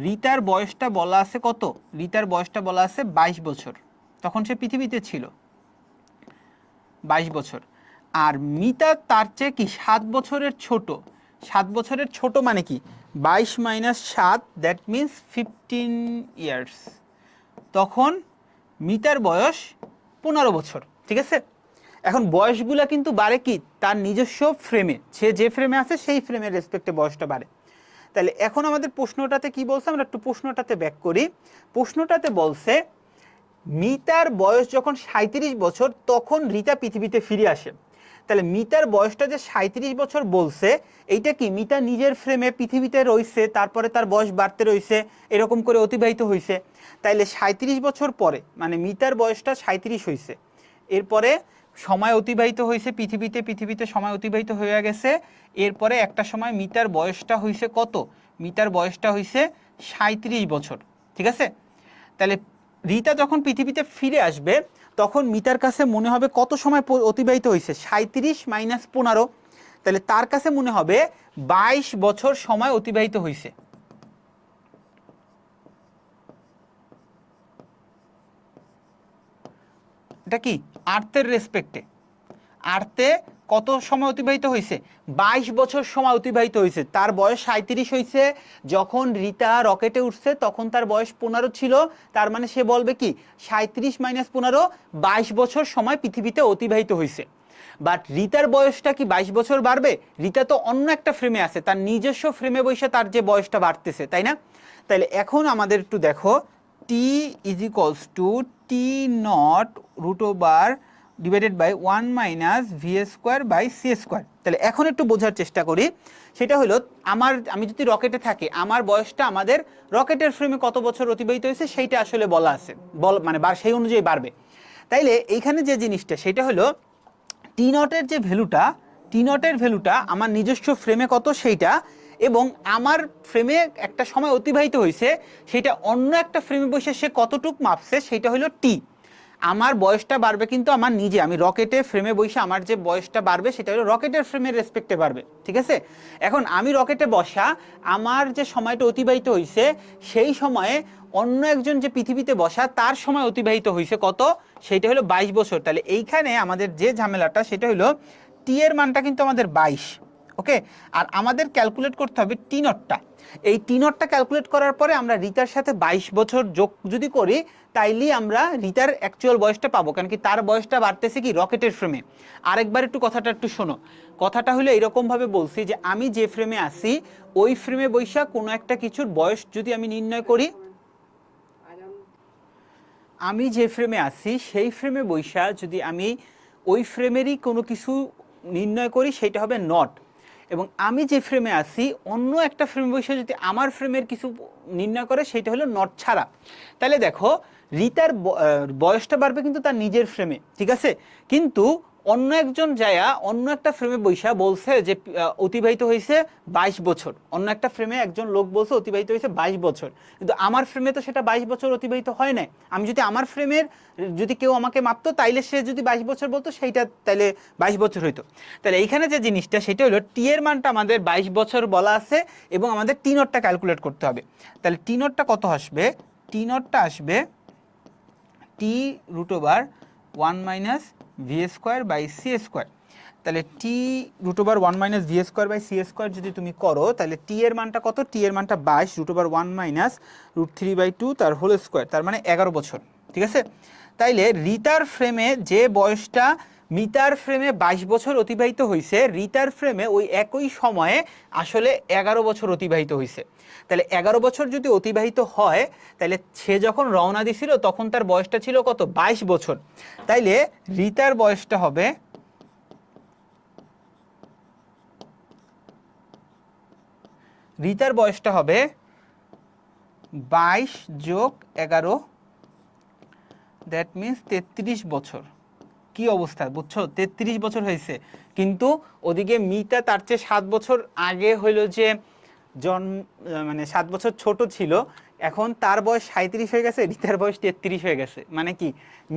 রিতার বয়সটা বলা আছে কত? রিতার বয়সটা বলা আছে 22 বছর, তখন সে পৃথিবীতে ছিল 22 বছর। আর মিতা তার চেয়ে কি 7 বছরের ছোট। 7 বছরের ছোট মানে কি? 22 মাইনাস 7, দ্যাট মিন্স 15 ইয়ার্স। তখন মিতার বয়স 15 বছর, ঠিক আছে? এখন বয়সগুলা কিন্তু বাড়ে কি? তার নিজস্ব ফ্রেমে, সে যে ফ্রেমে আছে সেই ফ্রেমের রেসপেক্টে বয়সটা বাড়ে। তাহলে এখন আমাদের প্রশ্নটাতে কি বলছে, আমরা একটু প্রশ্নটাতে ব্যাক করি। প্রশ্নটাতে বলছে মিতার বয়স যখন 37 বছর তখন রিতা পৃথিবীতে ফিরে আসে। তাহলে মিতার বয়সটা যে 37 বছর বলছে, এইটা কি মিতা নিজের ফ্রেমে পৃথিবীতে রয়েছে, তারপরে তার বয়স বাড়তে রয়েছে, এরকম করে অতিবাহিত হয়েছে। তাইলে 37 বছর পরে, মানে মিতার বয়সটা 37 হয়েছে, এরপরে সময় অতিবাহিত হয়েছে পৃথিবীতে সময় অতিবাহিত হয়ে গেছে। এরপরে একটা সময় মিতার বয়সটা হয়েছে কত? মিতার বয়সটা হয়েছে 37 বছর, ঠিক আছে? তাহলে রিতা যখন পৃথিবীতে ফিরে আসবে তখন মিতার কাছে মনে হবে কত সময় অতিবাহিত হয়েছে? 37 মাইনাস 15। তাহলে তার কাছে মনে হবে 22 বছর সময় অতিবাহিত হয়েছে। এটা কি আর্থের রেসপেক্টে? আর্থে কত সময় অতিবাহিত হয়েছে? 22 বছর সময় অতিবাহিত হয়েছে। তার বয়স 37 হয়েছে, যখন রিতা রকেটে উঠছে তখন তার বয়স 15 ছিল। তার মানে সে বলবে কি 37 মাইনাস 15, 22 বছর সময় পৃথিবীতে অতিবাহিত হয়েছে। বাট রিতার বয়সটা কি 22 বছর বাড়বে? রিতা তো অন্য একটা ফ্রেমে আছে, তার নিজস্ব ফ্রেমে বসে তার যে বয়সটা বাড়তেছে, তাই না? তাহলে এখন আমাদের একটু দেখো, T is equals to T naught root over divided by 1 minus V square by C square. তাহলে এখন একটু বোঝার চেষ্টা করি, সেটা হলো আমি যদি রকেটে থাকি, আমার বয়সটা আমাদের রকেটের ফ্রেমে কত বছর অতিবাহিত হয়েছে সেইটা আসলে বলা আছে, মানে সেই অনুযায়ী বাড়বে। তাইলে এইখানে যে জিনিসটা সেটা হলো টি নটের যে ভ্যালুটা, টি নটের ভ্যালুটা আমার নিজস্ব ফ্রেমে কত সেইটা, এবং আমার ফ্রেমে একটা সময় অতিবাহিত হয়েছে সেটা অন্য একটা ফ্রেমে বসে সে কতটুক মাপছে সেটা হলো টি। আমার বয়সটা বাড়বে কিন্তু আমার নিজে, আমি রকেটে ফ্রেমে বসে আমার যে বয়সটা বাড়বে সেটা হলো রকেটের ফ্রেমের রেসপেক্টে বাড়বে, ঠিক আছে? এখন আমি রকেটে বসা, আমার যে সময়টা অতিবাহিত হয়েছে সেই সময়ে অন্য একজন যে পৃথিবীতে বসা তার সময় অতিবাহিত হয়েছে কত? সেইটা হলো 22 বছর। তাহলে এইখানে আমাদের যে ঝামেলাটা সেটা হলো টি এর মানটা কিন্তু আমাদের 22, ওকে? আর আমাদের ক্যালকুলেট করতে হবে টি নটটা। এই টি নটটা ক্যালকুলেট করার পরে আমরা রিতার সাথে 22 বছর যোগ যদি করি তাইলেই আমরা রিতার অ্যাকচুয়াল বয়সটা পাবো, কারণ কি তার বয়সটা বাড়তেছে কি রকেটের ফ্রেমে। আরেকবার একটু কথাটা একটু শোনো। কথাটা হলো এরকমভাবে বলছি যে আমি যে ফ্রেমে আসি ওই ফ্রেমে বৈশা কোনো একটা কিছুর বয়স যদি আমি নির্ণয় করি, আমি যে ফ্রেমে আছি সেই ফ্রেমে বৈশা যদি আমি ওই ফ্রেমেরই কোনো কিছু নির্ণয় করি সেটা হবে নট, এবং আমি যে ফ্রেমে আছি অন্য একটা ফ্রেমে বৈশা যদি আমার ফ্রেমের কিছু নির্ণয় করে সেটা হলো নট ছাড়া। তাহলে দেখো রিতার বয়সটা বাড়বে কিন্তু তার নিজের ফ্রেমে, ঠিক আছে, কিন্তু অন্য একজন যায়া অন্য একটা ফ্রেমে বৈশা বলছে যে অতিবাহিত হয়েছে 22 বছর, অন্য একটা ফ্রেমে একজন লোক বলছে অতিবাহিত হয়েছে 22 বছর, কিন্তু আমার ফ্রেমে তো সেটা 22 বছর অতিবাহিত হয় নাই। আমি যদি আমার ফ্রেমের যদি কেউ আমাকে মাপতো তাইলে সে যদি 22 বছর বলতো সেইটা তাইলে 22 বছর হইতো। তাহলে এইখানে যে জিনিসটা সেটা হলো টি এর মানটা আমাদের 22 বছর বলা আছে এবং আমাদের টি নটটা ক্যালকুলেট করতে হবে। তাহলে টি নটটা কত আসবে? টি নটটা আসবে টি √1 - v²/c²। তাহলে টি √1 - v²/c² যদি তুমি করো তাহলে টি এর মানটা কত? টি এর মানটা 22 √1 - √3/2 তার হোল স্কোয়ার, তার মানে 11 বছর, ঠিক আছে। তাইলে রিতার ফ্রেমে যে বয়সটা মিতার ফ্রেমে 22 বছর অতিবাহিত হয়েছে, রিতার ফ্রেমে ওই একই সময়ে আসলে 11 বছর অতিবাহিত হয়েছে। তাহলে 11 বছর যদি অতিবাহিত হয় তাহলে সে যখন রওনা দিছিল তখন তার বয়সটা ছিল কত? 22 বছর। তাইলে রিতার বয়সটা হবে রিতার বয়সটা হবে 22 + 11, দ্যাট মিনস 33 বছর। কি অবস্থা বুঝছো? 33 বছর হয়েছে, কিন্তু ওদিকে মিতা তার চেয়ে 7 বছর আগে হইলো যে জন্ম, মানে 7 বছর ছোট ছিল, এখন তার বয়স 37 হয়ে গেছে, রিতার বয়স 33 হয়ে গেছে। মানে কি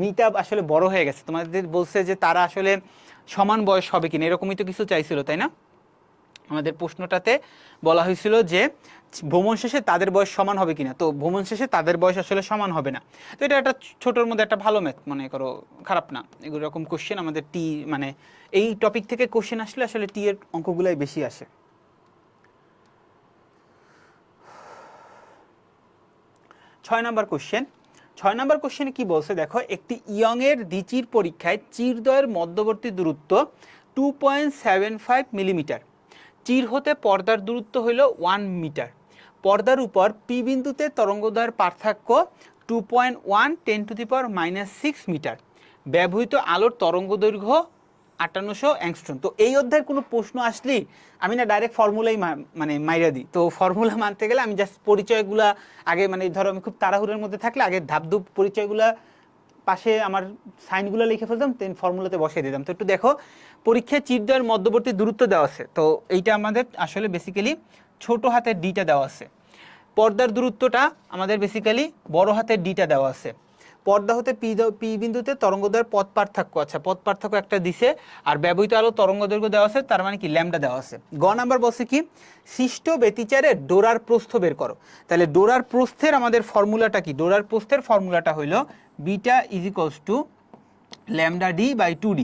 মিতা আসলে বড় হয়ে গেছে। তোমাদের বলছে যে তারা আসলে সমান বয়স হবে কিনা, এরকমই তো কিছু চাইছিল, তাই না? আমাদের প্রশ্নটাতে বলা হয়েছিল যে ভ্রমণ শেষে তাদের বয়স সমান হবে কিনা, তো ভ্রমণ শেষে তাদের বয়স আসলে সমান হবে না। তো এটা একটা ছোটোর মধ্যে একটা ভালো ম্যাথ, মনে করো, খারাপ না। এগুলো এরকম কোশ্চেন আমাদের টি মানে এই টপিক থেকে কোশ্চেন আসলে আসলে টি এর অঙ্কগুলাই বেশি আসে। 6 নম্বর কোশ্চেন। 6 নম্বর কোশ্চেনে কি বলছে দেখো, একটি ইয়ংয়ের দ্বিচির পরীক্ষায় চিরদ্বয়ের মধ্যবর্তী দূরত্ব 2.75 মিলিমিটার, চির হতে পর্দার দূরত্ব হইল 1 মিটার, পর্দার উপর পি বিন্দুতে তরঙ্গদৈর্ঘ্যের পার্থক্য 2.1 × 10⁻⁻6 মিটার, ব্যবহৃত আলোর তরঙ্গদৈর্ঘ্য 5800 অ্যাংস্ট্রম। তো এই অধ্যায়ের কোনো প্রশ্ন আসলেই আমি না ডাইরেক্ট ফর্মুলাই মানে মাইরা দিই। তো ফর্মুলা মানতে গেলে আমি জাস্ট পরিচয়গুলা আগে, মানে ধরো আমি খুব তাড়াহুড়োর মধ্যে থাকলে আগে ধাপধুপ পরিচয়গুলা পাশে আমার সাইনগুলো লিখে ফেলতাম, দেন ফর্মুলাতে বসিয়ে দিতাম। তো একটু দেখো, পরীক্ষায় চিরদ্বয়ের মধ্যবর্তী দূরত্ব দেওয়া আছে, তো এইটা আমাদের আসলে বেসিক্যালি ছোট হাতের ডিটা দেওয়া আছে। পর্দার দূরত্বটা আমাদের বেসিক্যালি বড় হাতের ডিটা দেওয়া আছে। পর্দা হতে পি বিন্দুতে তরঙ্গদৈর্ঘ্যের পথ পার্থক্য, আচ্ছা পথ পার্থক্য একটা দিছে, আর ব্যবহৃত আলো তরঙ্গদৈর্ঘ্য দেওয়া আছে, তার মানে কি ল্যামডা দেওয়া আছে। গ নাম্বার বলছে কি, সৃষ্ট ব্যতিচারে ডোরার প্রস্থ বের করো। তাহলে ডোরার প্রস্থের আমাদের ফর্মুলাটা কি? ডোরার প্রস্থের ফর্মুলাটা হইল বিটা = λd/2d।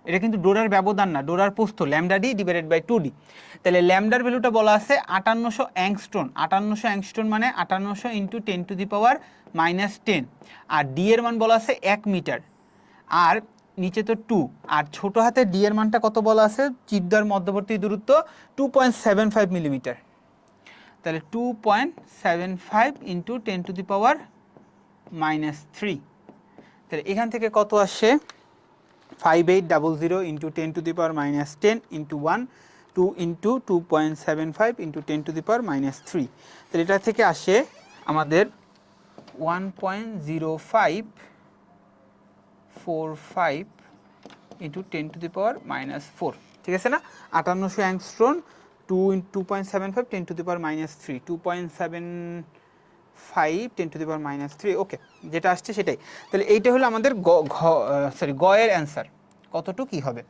এটা কিন্তু ডোরার ব্যবধান না, ডোরার প্রস্থ, λd/2d। তাহলে ল্যামডার ভ্যালুটা বলা আছে 5800 অ্যাংস্ট্রম। 5800 অ্যাংস্ট্রম মানে 5800 × 10⁻⁻10, আর ডি এর মান বলা আছে 1 মিটার, আর নিচে তো 2, আর ছোট হাতে ডি এর মানটা কত বলা আছে? চিরদ্বয়ের মধ্যবর্তী দূরত্ব 2.75 মিলিমিটার। তাহলে 2.75 × 10⁻³ তাহলে এখান থেকে কত আসে? 5800 × 10⁻10 × 1, 2 × 2.75 × 10⁻³ তাহলে এটা থেকে আসে আমাদের 1.0545 × 10⁻⁴, ঠিক আছে না? 5800 অ্যাংস্ট্রম, 2.75 10⁻³ 2.75 10⁻³ ওকে, যেটা আসছে সেটাই। তাহলে এইটা হলো আমাদের গ এর অ্যান্সার। কতটুকু কি হবে?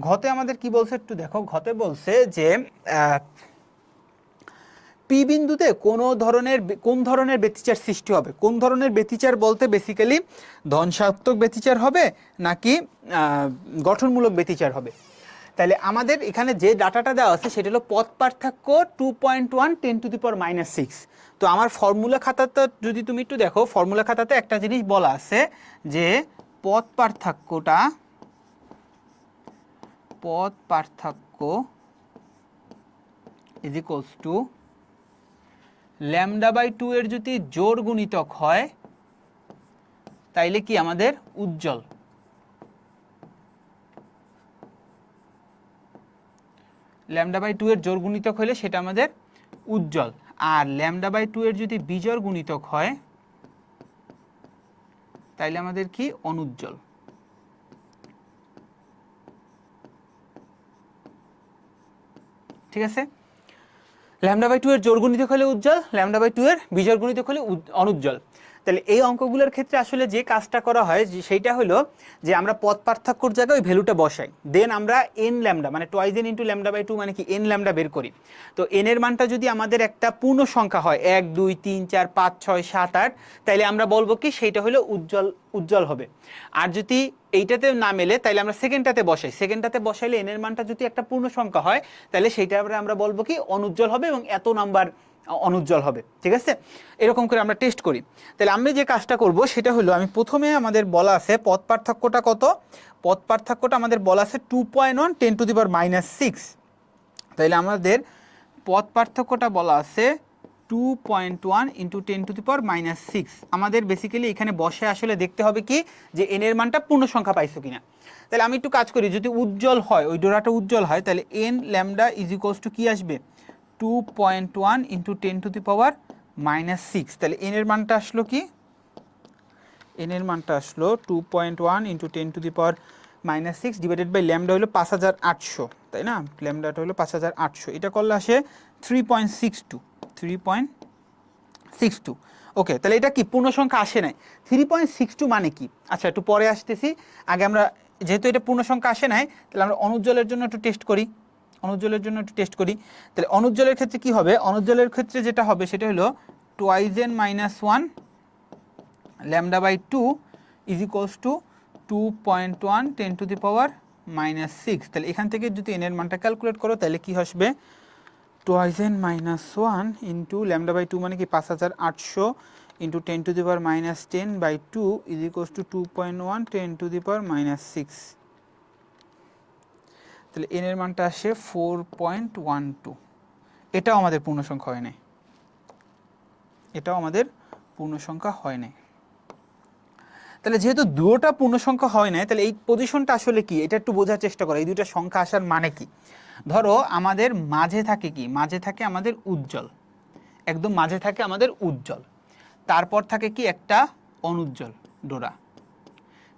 ঘতে আমাদের কি বলছে একটু দেখো। ঘতে বলছে যে পি বিন্দুতে কোন ধরনের ব্যতিচার সৃষ্টি হবে। কোন ধরনের ব্যতিচার বলতে বেসিক্যালি ধনাত্মক ব্যতিচার হবে নাকি গঠনমূলক ব্যতিচার হবে। তাহলে আমাদের এখানে যে ডাটাটা দেওয়া আছে সেটা হলো পথ পার্থক্য 2.1 10⁻⁻6। তো আমার ফর্মুলা খাতাটা যদি তুমি একটু দেখো, ফর্মুলা খাতাতে একটা জিনিস বলা আছে যে পথ পার্থক্য = λ/2 এর যদি জোড় গুণিতক হয় তাইলে কি আমাদের উজ্জ্বল। λ/2 এর জোড় গুণিতক হলে সেটা আমাদের উজ্জ্বল, আর λ/2 এর যদি বিজোড় গুণিতক হয় তাইলে আমাদের কি অনুজ্জ্বল। ঠিক আছে, λ/2 এর জোড় গুণিতক হলে উজ্জ্বল, λ/2 এর বিজোড় গুণিতক হলে অনুজ্জ্বল। তাহলে এই অঙ্কগুলোর ক্ষেত্রে আসলে যে কাজটা করা হয় সেইটা হলো যে আমরা পদ পার্থক্যর জায়গায় ওই ভ্যালুটা বসাই, দেন আমরা n ল্যামডা মানে টুয়াইস n ইন্টু λ/2 মানে কি n ল্যামডা বের করি। তো n এর মানটা যদি আমাদের একটা পূর্ণ সংখ্যা হয় 1 2 3 4 5 6 7 8, তাইলে আমরা বলবো কি সেইটা হলো উজ্জ্বল হবে। আর যদি এইটাতে না মেলে তাইলে আমরা সেকেন্ডটাতে বসাই, সেকেন্ডটাতে বসাইলে n এর মানটা যদি একটা পূর্ণ সংখ্যা হয় তাহলে সেইটা আমরা বলবো কি অনুজ্জ্বল হবে এবং এত নাম্বার অনুজ্জ্বল হবে। ঠিক আছে, এরকম করে আমরা টেস্ট করি। তাহলে আমি যে কাজটা করব সেটা হলো, আমি প্রথমে আমাদের বলা আছে পদ পার্থক্যটা কত, পদ পার্থক্যটা আমাদের বলা আছে 2.1 10⁻⁶। তাহলে আমাদের পদ পার্থক্যটা বলা আছে 2.1 × 10⁻⁶। আমাদের বেসিক্যালি এখানে বসে আসলে দেখতে হবে কি যে n এর মানটা পূর্ণ সংখ্যা পাইছো কিনা। তাহলে আমি একটু কাজ করি, যদি উজ্জ্বল হয়, ওই ডোরাটা উজ্জ্বল হয়, তাহলে n lambda is equals two কি আসবে 2.1 × 10⁻⁶। তাহলে n এর মানটা আসলো কি, n এর মানটা আসলো 2.1 × 10⁻⁶ ডিভাইডেড বাই ল্যামডা হলো 5800, তাই না, ল্যামডাটা হলো 5800, এটা করলে আসে 3.62। ওকে, তাহলে এটা কি পূর্ণ সংখ্যা আসে নাই। 3.62 মানে কি, আচ্ছা একটু পরে আসতেছি, আগে আমরা যেহেতু এটা পূর্ণ সংখ্যা আসে নাই তাহলে আমরা অনুজ্জ্বলের জন্য একটু টেস্ট করি, অনুজ্জ্বলের জন্য একটু টেস্ট করি। তাহলে অনুজ্জ্বলের ক্ষেত্রে কি হবে, অনুজ্জ্বলের ক্ষেত্রে যেটা হবে সেটা হলো 2n-1 λ/2 ইজ ইকুয়ালস টু 2.1 10⁻⁶। তাহলে এখান থেকে যদি n এর মানটা ক্যালকুলেট করো তাহলে কি আসবে 2n-1 ইন্টু λ/2 মানে কি 5800 ইন্টু 10⁻⁻10/2 ইজ ইকুয়ালস টু 2.1 10⁻⁶। তাহলে n এর মানটা আসে 4.12। এটাও আমাদের পূর্ণ সংখ্যা হয় নাই, এটাও আমাদের পূর্ণ সংখ্যা হয় নাই। তাহলে যেহেতু দুটোটা পূর্ণ সংখ্যা হয় নাই, তাহলে এই পজিশনটা আসলে কি এটা একটু বোঝার চেষ্টা করো, এই দুটো সংখ্যা আসার মানে কি। ধরো আমাদের মাঝে থাকে কি, মাঝে থাকে আমাদের উজ্জ্বল, একদম মাঝে থাকে আমাদের উজ্জ্বল, তারপর থাকে কি একটা অনুজ্জ্বল ডোরা,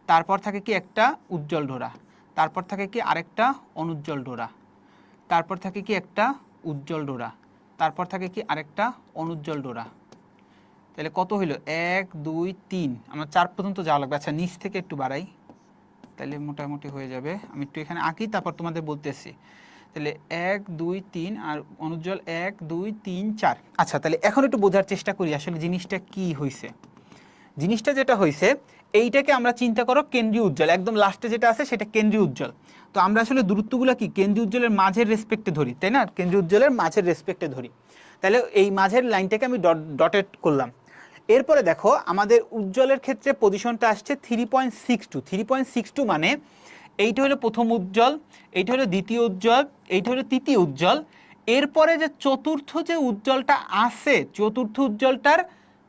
তারপর থাকে কি একটা উজ্জ্বল ডোরা, তারপর থাকে কি আরেকটা অনুজ্জ্বল ডোরা, তারপর থাকে কি একটা উজ্জ্বল ডোরা, তারপর থাকে কি আরেকটা অনুজ্জ্বল ডোরা। তাহলে কত হইলো 1 2 3, আমার 4 পর্যন্ত যাওয়া লাগবে। আচ্ছা নিচ থেকে একটু বাড়াই তাহলে মোটামুটি হয়ে যাবে, আমি একটু এখানে আঁকি তারপর তোমাদের বলতেছি। তাহলে 1 2 3 আর অনুজ্জ্বল 1 2 3 4। আচ্ছা তাহলে এখন একটু বোঝার চেষ্টা করি আসলে জিনিসটা কি হয়েছে। জিনিসটা যেটা হয়েছে, এইটাকে আমরা চিন্তা করো কেন্দ্রীয় উজ্জ্বল, একদম লাস্টে যেটা আছে সেটা কেন্দ্রীয় উজ্জ্বল। তো আমরা আসলে দূরত্বগুলো কি কেন্দ্রীয় উজ্জ্বলের মাঝের রেসপেক্টে ধরি, তাই না, কেন্দ্রীয় উজ্জ্বলের মাঝের রেসপেক্টে ধরি। তাহলে এই মাঝের লাইনটাকে আমি ডটেড করলাম। এরপরে দেখো আমাদের উজ্জ্বলের ক্ষেত্রে পজিশনটা আসছে 3.62। 3.62 মানে এইটা হলো প্রথম উজ্জ্বল, এইটা হলো দ্বিতীয় উজ্জ্বল, এইটা হলো তৃতীয় উজ্জ্বল। এরপরে যে চতুর্থ যে উজ্জ্বলটা আছে, চতুর্থ উজ্জ্বলটার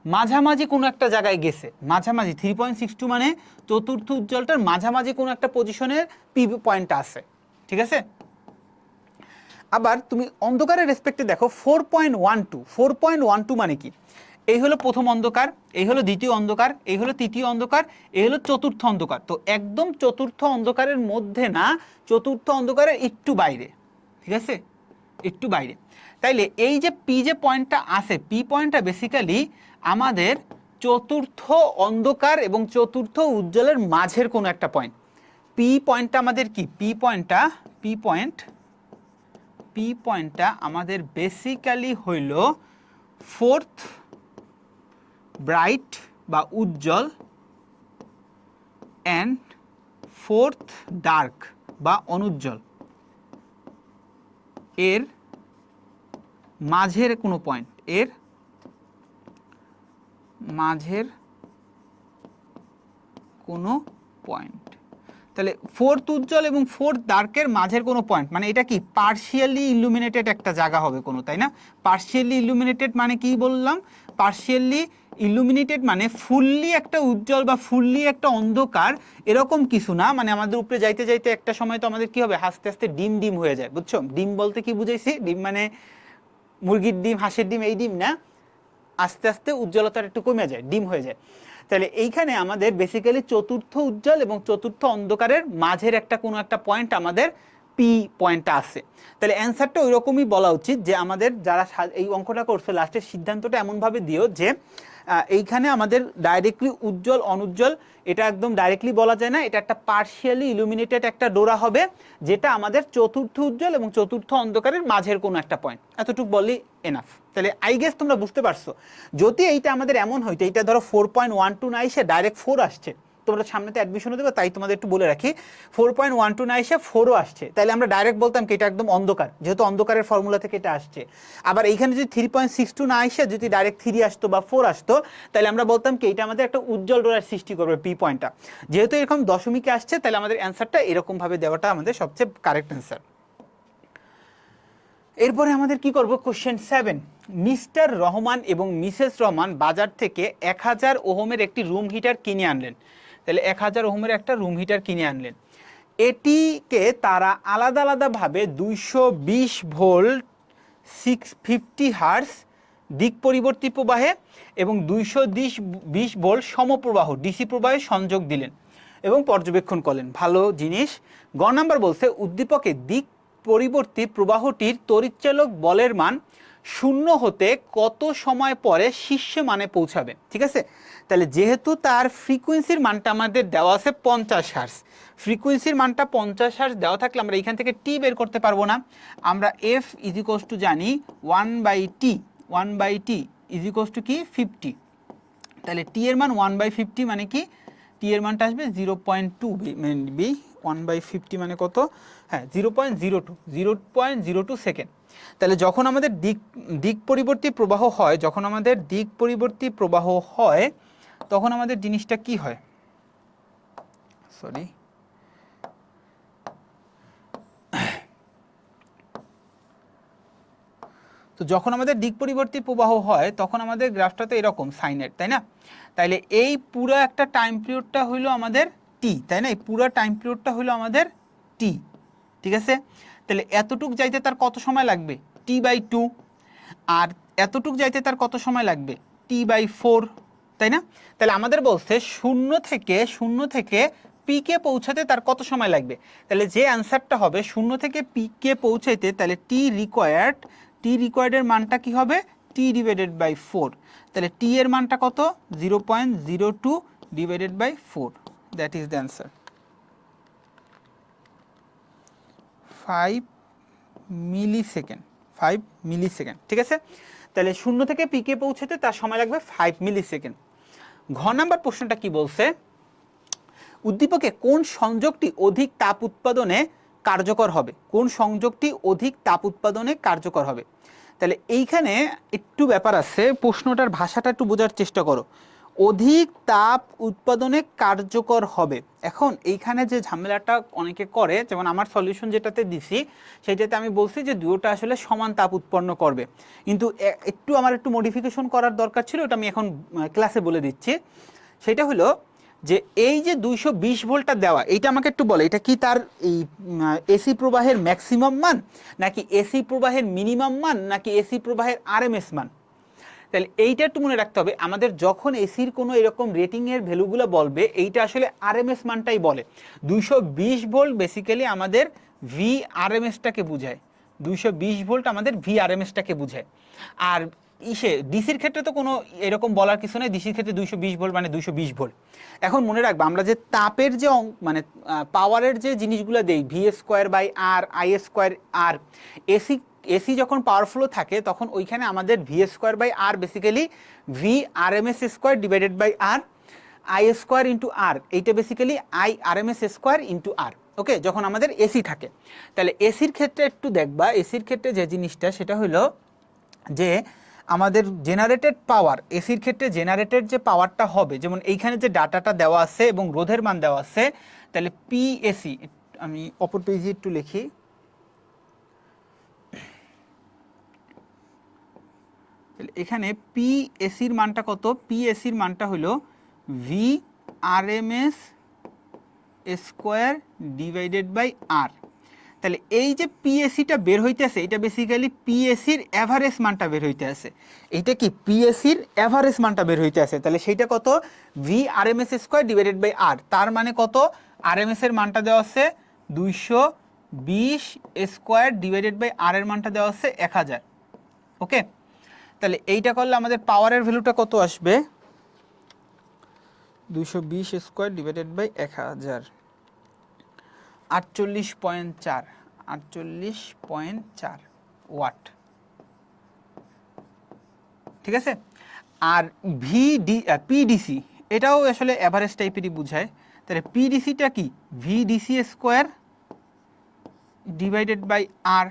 মাঝামাঝি কোনো একটা জায়গায় গেছে, মাঝামাঝি 3.62 মানে চতুর্থ উজ্জ্বলটার মাঝামাঝি কোনো একটা পজিশনের পি পয়েন্টটা আছে। ঠিক আছে, আবার তুমি অন্ধকারের রেসপেক্টে দেখো 4.12। 4.12 মানে কি, এই হলো প্রথম অন্ধকার, এই হলো দ্বিতীয় অন্ধকার, এই হলো তৃতীয় অন্ধকার, এই হলো চতুর্থ অন্ধকার। তো একদম চতুর্থ অন্ধকারের মধ্যে না, চতুর্থ অন্ধকারের একটু বাইরে। ঠিক আছে, একটু বাইরে। তাইলে এই যে পি যে পয়েন্টটা আছে, পি পয়েন্টটা বেসিক্যালি আমাদের চতুর্থ অন্ধকার এবং চতুর্থ উজ্জ্বলের মাঝের কোনো একটা পয়েন্ট। পি পয়েন্টটা আমাদের কি, পি পয়েন্টটা আমাদের বেসিক্যালি হইল ফোর্থ ব্রাইট বা উজ্জ্বল অ্যান্ড ফোর্থ ডার্ক বা অনুজ্জ্বল এর মাঝের কোনো পয়েন্ট, এর মাঝের কোনো পয়েন্ট। তাহলে ফোর্থ উজ্জ্বল এবং ফোর্থ ডার্কের মাঝের কোনো পয়েন্ট মানে এটা কি পার্শিয়ালি ইলুমিনেটেড একটা জায়গা হবে কোনো, তাই না। পার্শিয়ালি ইলুমিনেটেড মানে কি বললাম, পার্শিয়ালি ইলুমিনেটেড মানে ফুললি একটা উজ্জ্বল বা ফুললি একটা অন্ধকার এরকম কিছু না, মানে আমাদের উপরে যাইতে যাইতে একটা সময় তো আমাদের কি হবে, আস্তে আস্তে ডিম ডিম হয়ে যায়, বুঝছো? ডিম বলতে কি বুঝাইছি? ডিম মানে মুরগির ডিম, হাঁসের ডিম, এই ডিম না, আস্তে আস্তে উজ্জ্বলতার একটু কমে যায়, ডিম হয়ে যায়। তাহলে এইখানে আমাদের বেসিক্যালি চতুর্থ উজ্জ্বল এবং চতুর্থ অন্ধকারের মাঝের একটা কোনো একটা পয়েন্ট আমাদের পি পয়েন্টটা আছে। তাহলে অ্যান্সারটা ওই রকমই বলা উচিত যে আমাদের যারা এই অঙ্কটা করছে লাস্টের সিদ্ধান্তটা এমনভাবে দিও যে এইখানে আমাদের ডাইরেক্টলি উজ্জ্বল অনুজ্জ্বল এটা একদম ডাইরেক্টলি বলা যায় না, এটা একটা পার্শিয়ালি ইলুমিনেটেড একটা ডোরা হবে যেটা আমাদের চতুর্থ উজ্জ্বল এবং চতুর্থ অন্ধকারের মাঝের কোনো একটা পয়েন্ট, এতটুকু বললেই এনাফ। তাহলে আই গেস তোমরা বুঝতে পারছো। যদি এইটা আমাদের এমন হইতো, এইটা ধরো 4.12 না এসে ডাইরেক্ট 4 আসছে, তোমরা সামনেতে অ্যাডমিশনও দেবে, তাই তোমাদের একটু বলে রাখি 4.12 না এসে 4ও আসছে, তাহলে আমরা ডাইরেক্ট বলতাম কি এটা একদম অন্ধকার, যেহেতু অন্ধকারের ফর্মুলা থেকে এটা আসছে। আবার এইখানে যদি 3.62 না এসে যদি ডাইরেক্ট 3 আসতো বা 4 আসতো, তাহলে আমরা বলতাম কি এটা আমাদের একটা উজ্জ্বল ডোরার সৃষ্টি করবে পি পয়েন্টটা। যেহেতু এরকম দশমিকে আসছে, তাহলে আমাদের অ্যান্সারটা এরকম ভাবে দেওয়াটা আমাদের সবচেয়ে কারেক্ট অ্যান্সার। এরপরে আমাদের কি করব, কোশ্চেন 7। মিস্টার রহমান এবং মিসেস রহমান বাজার থেকে 1000 ওহমের একটি রুম হিটার কিনে আনলেন। তাহলে 1000 ওহমের একটা রুম হিটার কিনে আনলেন। এটিকে তারা আলাদা আলাদাভাবে 220 ভোল্ট 650 হার্স দিক পরিবর্তী প্রবাহে এবং 220 ভোল্ট সমপ্রবাহ ডিসি প্রবাহে সংযোগ দিলেন এবং পর্যবেক্ষণ করলেন। ভালো জিনিস। গ নাম্বার বলছে উদ্দীপকে দিক পরিবর্তী প্রবাহটির তড়িৎচালক বলের মান 0 হতে কত সময় পরে শীর্ষ মানে পৌঁছাবে। ঠিক আছে, তাহলে যেহেতু তার ফ্রিকোয়েন্সির মানটা আমাদের দেওয়া আছে 50 হার্স, ফ্রিকোয়েন্সির মানটা 50 হার্স দেওয়া থাকলে আমরা এখান থেকে টি বের করতে পারবো না। আমরা এফ ইজ ইকোয়াস টু জানি 1/t, 1/t is equals to কি 50। তাহলে টি এর মান 1/50 মানে কি, টি এর মানটা আসবে 0.2 বি, 1/50 মানে কত, হ্যাঁ 0.02 সেকেন্ড। তাহলে যখন আমাদের দিক পরিবর্তী প্রবাহ হয়, যখন আমাদের দিক পরিবর্তী প্রবাহ হয় তখন আমাদের জিনিসটা কি হয়, সরি তো যখন আমাদের দিক পরিবর্তী প্রবাহ হয় তখন আমাদের গ্রাফটা তো এরকম সাইনের, তাই না? তাইলে এই পুরো একটা টাইম পিরিয়ডটা হইলো আমাদের টি, তাই না? এই পুরো টাইম পিরিয়ডটা হইলো আমাদের টি, ঠিক আছে? তাহলে এতটুক যাইতে তার কত সময় লাগবে, t/2, আর এতটুক যাইতে তার কত সময় লাগবে, t/4, তাই না? তাহলে আমাদের বলছে শূন্য থেকে পিকে পৌঁছাতে তার কত সময় লাগবে। তাহলে যে অ্যান্সারটা হবে 0 থেকে পিকে পৌঁছাইতে, তাহলে টি রিকোয়ার্ডের মানটা কি হবে, t/4। তাহলে টি এর মানটা কত, 0.02/4, that is the answer, 5 millisecond, 5 millisecond, ঠিক আছে? তাহলে 0 থেকে পিকে পৌঁছাতে তার সময় লাগবে 5 মিলিসেকেন্ড। ঘ নাম্বার প্রশ্নটা কি বলছে, উদ্দীপকে কোন সংযোগটি অধিক তাপ উৎপাদনে কার্যকর হবে, কোন সংযোগটি অধিক তাপ উৎপাদনে কার্যকর হবে। তাহলে এইখানে একটু ব্যাপার আছে, প্রশ্নটার ভাষাটা একটু বোঝার চেষ্টা করো। অধিক তাপ উৎপাদনে কার্যকর হবে, এখন এইখানে যে ঝামেলাটা অনেকে করে, যেমন আমার সলিউশন যেটাতে দিছি সেটাতে আমি বলছি যে দুটোটা আসলে সমান তাপ উৎপন্ন করবে, কিন্তু আমার একটু মডিফিকেশন করার দরকার ছিল, ওটা আমি এখন ক্লাসে বলে দিচ্ছি। সেটা হলো যে এই যে 220 ভোল্টটা দেওয়া, এইটা আমাকে একটু বলে এটা কি তার এই এসি প্রবাহের ম্যাক্সিমাম মান, নাকি এসি প্রবাহের মিনিমাম মান, নাকি এসি প্রবাহের আরএমএস মান। তাহলে এইটা একটু মনে রাখতে হবে, আমাদের যখন এসির কোনো এরকম রেটিংয়ের ভ্যালুগুলো বলবে এইটা আসলে আরএমএস মানটাই বলে। 220 ভোল্ট বেসিক্যালি আমাদের ভি আরএমএসটাকে বোঝায়, 220 ভোল্ট আমাদের ভি আরএমএসটাকে বোঝায়। আর ডিসির ক্ষেত্রে তো কোনো এরকম বলার কিছু নেই, ডিসির ক্ষেত্রে 220 ভোল্ট মানে 220 ভোল্ট। এখন মনে রাখবো আমরা যে তাপের যে মানে পাওয়ারের যে জিনিসগুলো দেই, v²/r, i²/r, এসি যখন পাওয়ারফুল থাকে তখন ওইখানে আমাদের v²/r basically V RMS square divided by R, i² into R, এইটা basically I RMS square into R. Okay, যখন আমাদের এসি থাকে। তাহলে এসির ক্ষেত্রে একটু দেখবা, এসির ক্ষেত্রে যে জিনিসটা সেটা হলো যে আমাদের জেনারেটেড পাওয়ার, এসির ক্ষেত্রে জেনারেটেড যে পাওয়ারটা হবে, যেমন এইখানে যে ডাটাটা দেওয়া আছে এবং রোধের মান দেওয়া আছে, তাহলে পিএসি, আমি অপর পেজে একটু লিখি, তাহলে এখানে পি এসির মানটা কত? পি এসির মানটা হলো V R M S square divided by R. তাহলে এই যে পিএসিটা বের হইতেছে এটা বেসিক্যালি পিএসির অ্যাভারেজ মানটা বের হইতে আছে। এইটা কি পিএসির অ্যাভারেজ মানটা বের হইতে আছে। তাহলে সেইটা কত? V R M S square divided by R. তার মানে কত? আর এম এস এর মানটা দেওয়া আছে 220 স্কোয়ার ডিভাইডেড বাই আর এর মানটা দেওয়া আছে 1000। ওকে, তাহলে এইটা করলে আমাদের পাওয়ারের ভ্যালুটা কত আসবে? 220 স্কোয়ার ডিভাইডেড বাই 1000, 48.4, 48.4 ওয়াট। ঠিক আছে। আর পিডিসি এটাও আসলে অ্যাভারেজ টাইপেরই বোঝায়। তাহলে পিডিসিটা কি? VDC square divided by R.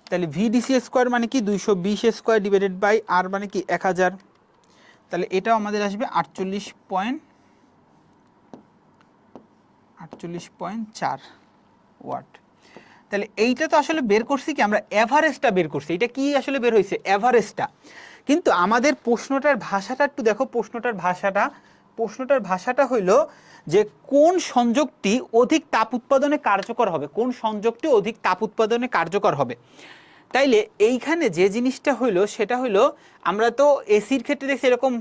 তাহলে ভিডিসি স্কোয়ার মানে কি 220 স্কোয়ার ডিভাইডেড বাই আর মানে কি 1000। তাহলে এটাও আমাদের আসবে 48.4 ওয়াট। তাহলে এইটা তো আসলে বের করছি কি আমরা, অ্যাভারেজটা বের করছি। এটা কি আসলে বের হয়েছে? অ্যাভারেজটা। কিন্তু আমাদের প্রশ্নটার ভাষাটা একটু দেখো। প্রশ্নটার ভাষাটা হইল যে কোন সংযোগটি অধিক তাপ উৎপাদনে কার্যকর হবে, কোন সংযোগটি অধিক তাপ উৎপাদনে কার্যকর হবে। তাইলে এইখানে যে জিনিসটা হইলো সেটা হইলো, আমরা তো এসির ক্ষেত্রে দেখছি এরকম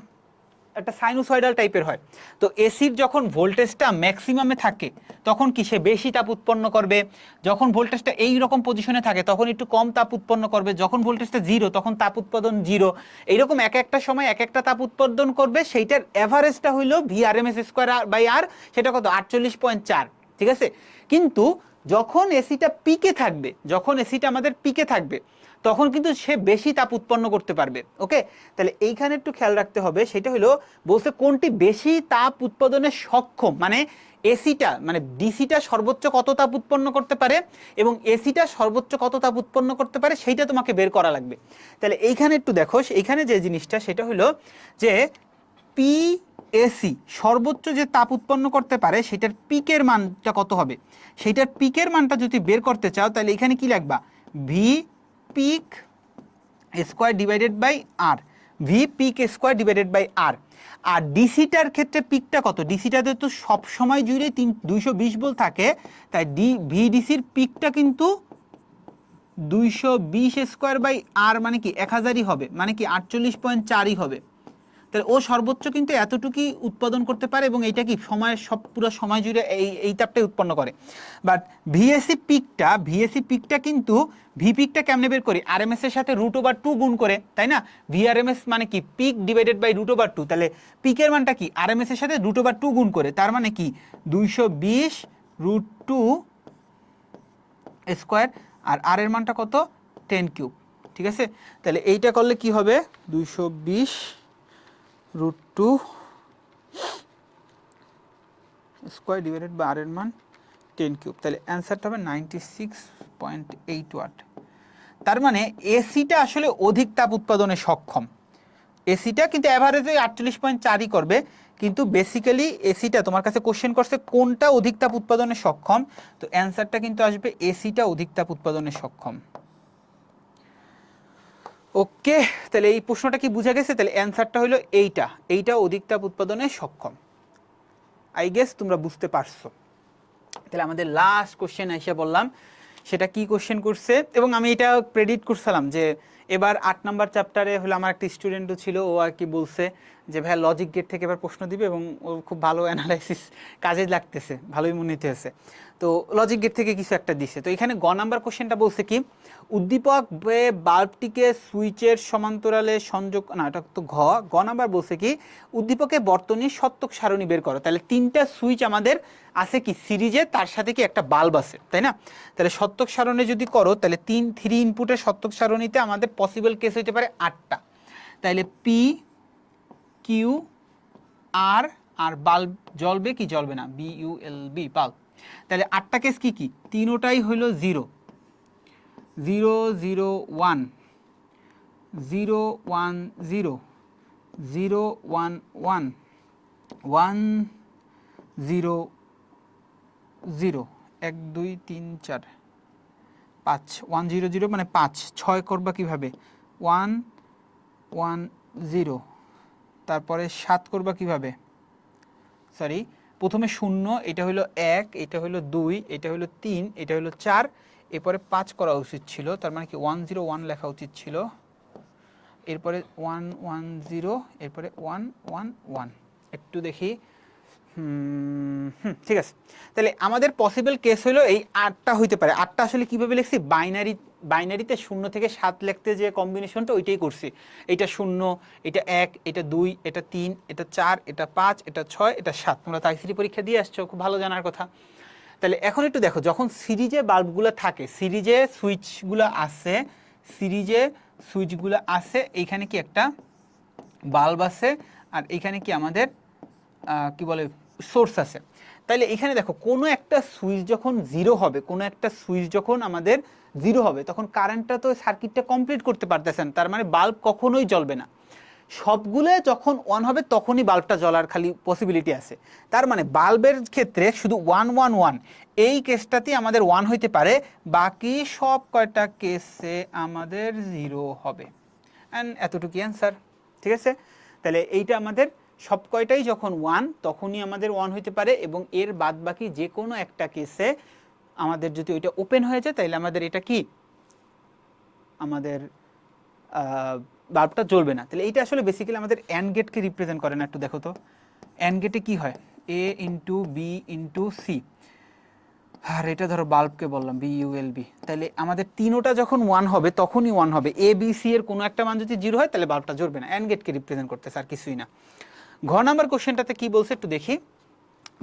একটা সাইনোসয়েডাল টাইপের হয়। তো এসির যখন ভোল্টেজটা ম্যাক্সিমামে থাকে তখন কি সে বেশি তাপ উৎপন্ন করবে, যখন ভোল্টেজটা এই রকম পজিশনে থাকে তখন একটু কম তাপ উৎপন্ন করবে, যখন ভোল্টেজটা জিরো তখন তাপ উৎপাদন জিরো। এইরকম এক একটা সময় এক একটা তাপ উৎপাদন করবে। সেইটার অ্যাভারেজটা হইলো V R M S square by R. সেটা কত? 48.4। ঠিক আছে। কিন্তু যখন এসিটা পিকে থাকবে, যখন এসিটা আমাদের পিকে থাকবে তখন কিন্তু সে বেশি তাপ উৎপন্ন করতে পারবে। ওকে, তাহলে এইখানে একটু খেয়াল রাখতে হবে। সেটা হলো বলছে কোনটি বেশি তাপ উৎপাদনে সক্ষম, মানে এসিটা মানে ডিসিটা সর্বোচ্চ কত তাপ উৎপন্ন করতে পারে এবং এসিটা সর্বোচ্চ কত তাপ উৎপন্ন করতে পারে সেইটা তোমাকে বের করা লাগবে। তাহলে এইখানে একটু দেখো, এইখানে যে জিনিসটা সেটা হলো যে পি এসি সর্বোচ্চ যে তাপ উৎপন্ন করতে পারে সেটার পিকের মানটা কত হবে। সেইটার পিকের মানটা যদি বের করতে চাও তাহলে এখানে কি লিখবা? V peak square divided by R. V peak square divided by R. আর ডিসিটার ক্ষেত্রে পিকটা কত? ডিসিটাতে তো সব সময় জুড়ে 220 ভোল্ট থাকে, তাই ভিডিসির পিকটা কিন্তু 220 স্কোয়ার বাই আর মানে কি 1000ই হবে, মানে কি 48.4ই হবে। তাহলে ও সর্বোচ্চ কিন্তু এতটুকুই উৎপাদন করতে পারে এবং এইটা কি সময়ের পুরো সময় জুড়ে এই তাপটাই উৎপন্ন করে। বাট ভিএসি পিকটা কিন্তু ভি পিকটা কেমনে বের করি? আর এম এস এর সাথে √2 গুণ করে, তাই না? ভি আর এম এস মানে কি পিক ডিভাইডেড বাই √2। তাহলে পিকের মানটা কি? আর এম এস এর সাথে √2 গুণ করে, তার মানে কি 220 √2 স্কোয়ার, আর আর এর মানটা কত? 10 কিউব। ঠিক আছে। তাহলে এইটা করলে কি হবে? 220 √2 স্কোয়ার ডিভাইডেড বাই আর এর মান 10 কিউব। তাহলে অ্যান্সারটা হবে 96.8 ওয়াট। তার মানে এসিটা আসলে অধিক তাপ উৎপাদনে সক্ষম। এসিটা কিন্তু অ্যাভারেজে 48.4ই করবে, কিন্তু বেসিক্যালি এসিটা তোমার কাছে কোশ্চেন করছে কোনটা অধিক তাপ উৎপাদনে সক্ষম। তো অ্যান্সারটা কিন্তু আসবে এসিটা অধিক তাপ উৎপাদনে সক্ষম। ওকে, তাহলে এই প্রশ্নটা কি বুঝা গেছে? তাহলে অ্যান্সারটা হলো এইটা অধিক তাপ উৎপাদনে সক্ষম। আই গেস তোমরা বুঝতে পারছো। তাহলে আমাদের লাস্ট কোশ্চেন এসে বললাম, সেটা কি কোশ্চেন করছে, এবং আমি এটা প্রেডিক্ট করছিলাম যে এবার 8 নাম্বার চ্যাপ্টারে হলো আমার একটা স্টুডেন্টও ছিল, ও আর কি বলছে যে ভাই লজিক গেট থেকে এবার প্রশ্ন দিবে এবং ও খুব ভালো অ্যানালাইসিস কাজে লাগতেছে, ভালোই মনে হইতেছে। তো লজিক গেট থেকে কিছু একটা দিছে। তো এখানে গ নাম্বার কোশ্চেনটা বলছে কি, উদ্দীপক বাল্বটিকে সুইচের সমান্তরালে সংযোগ, না এটা তো গ নাম্বার বলছে কি উদ্দীপকে বর্তনীর সত্যক সারণী বের করো। তাহলে 3টা সুইচ আমাদের আছে কি সিরিজে, তার সাথে কি একটা বাল্ব আছে, তাই না? তাহলে সত্যক সারণী যদি করো তাহলে 3 ইনপুটের সত্যক সারণীতে আমাদের পসিবল কেস হইতে পারে 8টা। তাহলে পি কিউ আর, আর বাল্ব জ্বলবে কি জ্বলবে না, BULB বাল্ব। তাহলে 8টা কেস কি কি? তিনোটাই হইলো 0 0 0 1 0 1 0 0 1 1 1 0 0 1 2 3 4 5 1 0 0 মানে 5 6 করবা কিভাবে? 1 1 0, তারপরে 7 করবা কিভাবে, সরি প্রথমে 0, এটা হলো 1, এটা হলো 2, এটা হলো 3, এটা হলো 4, এরপরে 5 করা উচিত ছিল, তার মানে কি 1 0 1 লেখা উচিত ছিল, এরপরে 1 1 0, এরপরে 1 1 1। একটু দেখি, ঠিক আছে। তাহলে আমাদের পসিবল কেস হলো এই 8টা হইতে পারে। 8টা আসলে কীভাবে লিখছি, বাইনারিতে 0 থেকে 7 লিখতে যে কম্বিনেশনটা ওইটাই করছি। এটা 0, এটা 1, এটা 2, এটা 3, এটা 4, এটা 5, এটা 6, এটা 7। তোমরা তো আইসিটি পরীক্ষা দিয়ে আসছো, খুব ভালো জানার কথা। তাহলে এখন একটু দেখো, যখন সিরিজে বাল্বগুলো থাকে, সিরিজে সুইচগুলো আছে, এইখানে কি একটা বাল্ব আছে, আর এইখানে কি আমাদের কি বলে সোর্স আছে। তাইলে এখানে দেখো, কোনো একটা সুইচ যখন জিরো হবে, কোনো একটা সুইচ যখন আমাদের জিরো হবে, তখন কারেন্টটা তো সার্কিটটা কমপ্লিট করতে পারতেছেন, তার মানে বাল্ব কখনোই জ্বলবে না। সবগুলো যখন অন হবে তখনই বাল্বটা জ্বলার খালি পসিবিলিটি আছে। তার মানে বাল্বের ক্ষেত্রে শুধু 1 1 1 এই কেসটাতেই আমাদের 1 হইতে পারে, বাকি সব কয়টা কেসে আমাদের 0 হবে। অ্যান্ড এতটুকু অ্যান্সার, ঠিক আছে। তাহলে এইটা আমাদের সব কয়টাই যখন 1 তখনই আমাদের 1 হইতে পারে, এবং এর বাদ বাকি যে কোনো একটা কেসে আমাদের যদি ওইটা ওপেন হয়ে যায় তাহলে আমাদের এটা কি, আমাদের বাল্বটা জ্বলবে না। তাহলে এইটা আসলে বেসিক্যালি আমাদের অ্যান্ড গেটকে রিপ্রেজেন্ট করে না। একটু দেখো তো অ্যান্ড গেটে কি হয়, এ ইন্টু বি ইন্টু সি, আর এটা ধরো বাল্বকে বললাম বি ইউ এল বি। তাহলে আমাদের তিনোটা যখন 1 হবে তখনই 1 হবে। এ বি সি এর কোনো একটা মান যদি 0 হয় তাহলে বাল্বটা জ্বলবে না। অ্যান্ড গেটকে রিপ্রেজেন্ট করতেছে, আর কিছুই না। ঘ নাম্বার কোশ্চেনটাতে কি বলছে একটু দেখি।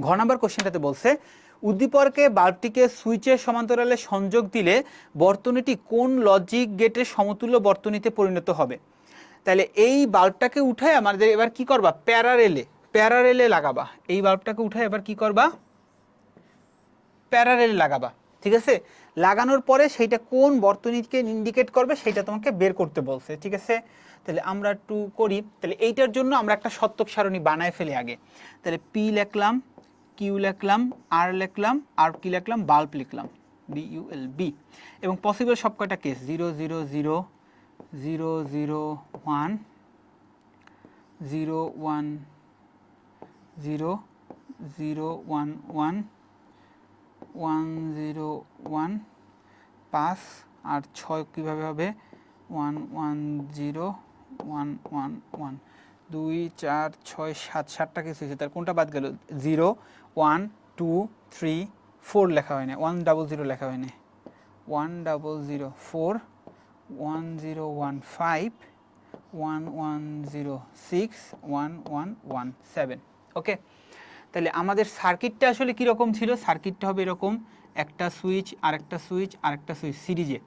ঘ নাম্বার কোশ্চেনটাতে বলছে উদ্দীপকে বাল্বটিকে সুইচের সমান্তরালে সংযোগ দিলে বর্তনীটি কোন লজিক গেটের সমতুল্য বর্তনীতে পরিণত হবে। তাহলে এই বাল্বটাকে উঠায় আমাদের এবার কি করবা, প্যারারেলে লাগাবা। এই বাল্বটাকে উঠায় এবার কি করবা, প্যারারেলে লাগাবা, ঠিক আছে। লাগানোর পরে সেইটা কোন বর্তনীকে ইন্ডিকেট করবে সেটা তোমাকে বের করতে বলছে, ঠিক আছে। তাহলে আমরা একটু করি। তাহলে এইটার জন্য আমরা একটা সত্যক সারণী বানায় ফেলি আগে। তাহলে পি লিখলাম, কিউ লিখলাম, আর লিখলাম, আর কি লিখলাম, বাল্ব লিখলাম, বি ইউ এল বি। এবং পসিবল সব কয়টা কেস 0 0 0 0 0 1 0 1 0 0 1 1 1 0 1 5 আর 6 কীভাবে হবে 1 1 0 1 1 1 2 4 6 7, 7টা কেস হয়েছে, তার কোনটা বাদ গেল, 0 1 2 3 4 লেখা হয় না, 1 0 0 লেখা হয় না, 1 0 0 4 1 0 1 5 1 1 0 6 1 1 1 7। ওকে, তাহলে আমাদের সার্কিটটা আসলে কীরকম ছিল, সার্কিটটা হবে এরকম, একটা সুইচ আরেকটা সুইচ আরেকটা সুইচ সিরিজে,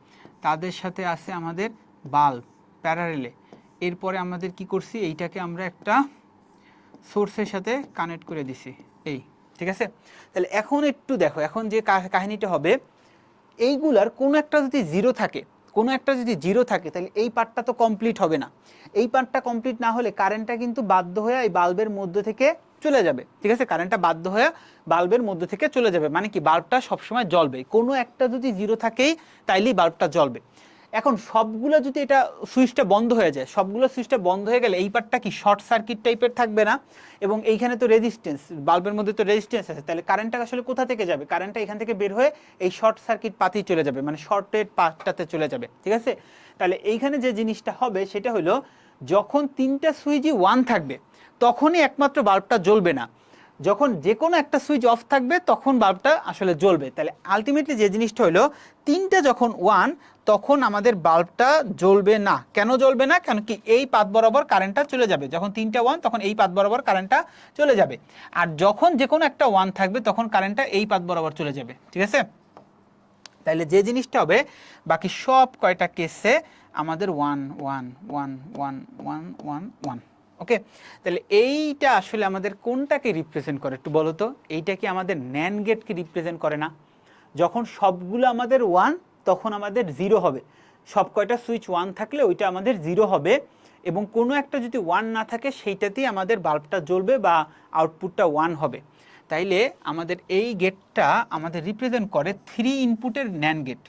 তাদের সাথে আছে আমাদের বাল্ব প্যারারেলে। এরপরে আমাদের কি করছি, এইটাকে আমরা একটা সোর্সের সাথে কানেক্ট করে দিছি, এই, ঠিক আছে। তাহলে এখন একটু দেখো, এখন যে কাহিনীটা হবে, এইগুলার কোনো একটা যদি জিরো থাকে, তাহলে এই পার্টটা তো কমপ্লিট হবে না। এই পার্টটা কমপ্লিট না হলে কারেন্টটা কিন্তু বাধ্য হয়ে এই বাল্বের মধ্যে থেকে চলে যাবে, ঠিক আছে। কারেন্টটা বাধ্য হয়ে বাল্বের মধ্যে থেকে চলে যাবে, মানে কি বাল্বটা সবসময় জ্বলবে। কোনো একটা যদি জিরো থাকেই তাইলেই বাল্বটা জ্বলবে। এখন সবগুলো যদি এটা সুইচটা বন্ধ হয়ে যায়, সবগুলো সুইচটা বন্ধ হয়ে গেলে এই পার্টটা কি শর্ট সার্কিট টাইপের থাকবে না, এবং এইখানে তো রেজিস্ট্যান্স, বাল্বের মধ্যে তো রেজিস্ট্যান্স আছে, তাহলে কারেন্টটা আসলে কোথা থেকে যাবে, কারেন্টটা এখান থেকে বের হয়ে এই শর্ট সার্কিট পাতেই চলে যাবে, মানে শর্টেড পার্টটাতে চলে যাবে, ঠিক আছে। তাহলে এইখানে যে জিনিসটা হবে সেটা হলো, যখন তিনটা সুইচই 1 থাকবে তখনই একমাত্র বাল্বটা জ্বলবে না, যখন যে কোনো একটা সুইচ অফ থাকবে তখন বাল্বটা আসলে জ্বলবে। তাহলে আলটিমেটলি যে জিনিসটা হলো, তিনটা যখন 1 তখন আমাদের বাল্বটা জ্বলবে না। কেন জ্বলবে না, কেন কি এই পাত বরাবর কারেন্টটা চলে যাবে, যখন তিনটা 1 তখন এই পাত বরাবর কারেন্টটা চলে যাবে, আর যখন যে কোনো একটা 1 থাকবে তখন কারেন্টটা এই পাত বরাবর চলে যাবে, ঠিক আছে। তাহলে যে জিনিসটা হবে, বাকি সব কয়টা কেসে আমাদের 1 1 1 1 1 1 1। ওকে, তাহলে এইটা আসলে আমাদের কোনটাকে রিপ্রেজেন্ট করে একটু বলো তো, এইটা কি আমাদের ন্যান্ড গেটকে রিপ্রেজেন্ট করে না? যখন সবগুলো আমাদের 1 তখন আমাদের 0 হবে, সব কয়টা সুইচ 1 থাকলে ওইটা আমাদের 0 হবে, এবং কোনো একটা যদি 1 না থাকে সেইটাতেই আমাদের বাল্বটা জ্বলবে বা আউটপুটটা 1 হবে। তাইলে আমাদের এই গেটটা আমাদের রিপ্রেজেন্ট করে 3 ইনপুটের ন্যান্ড গেট।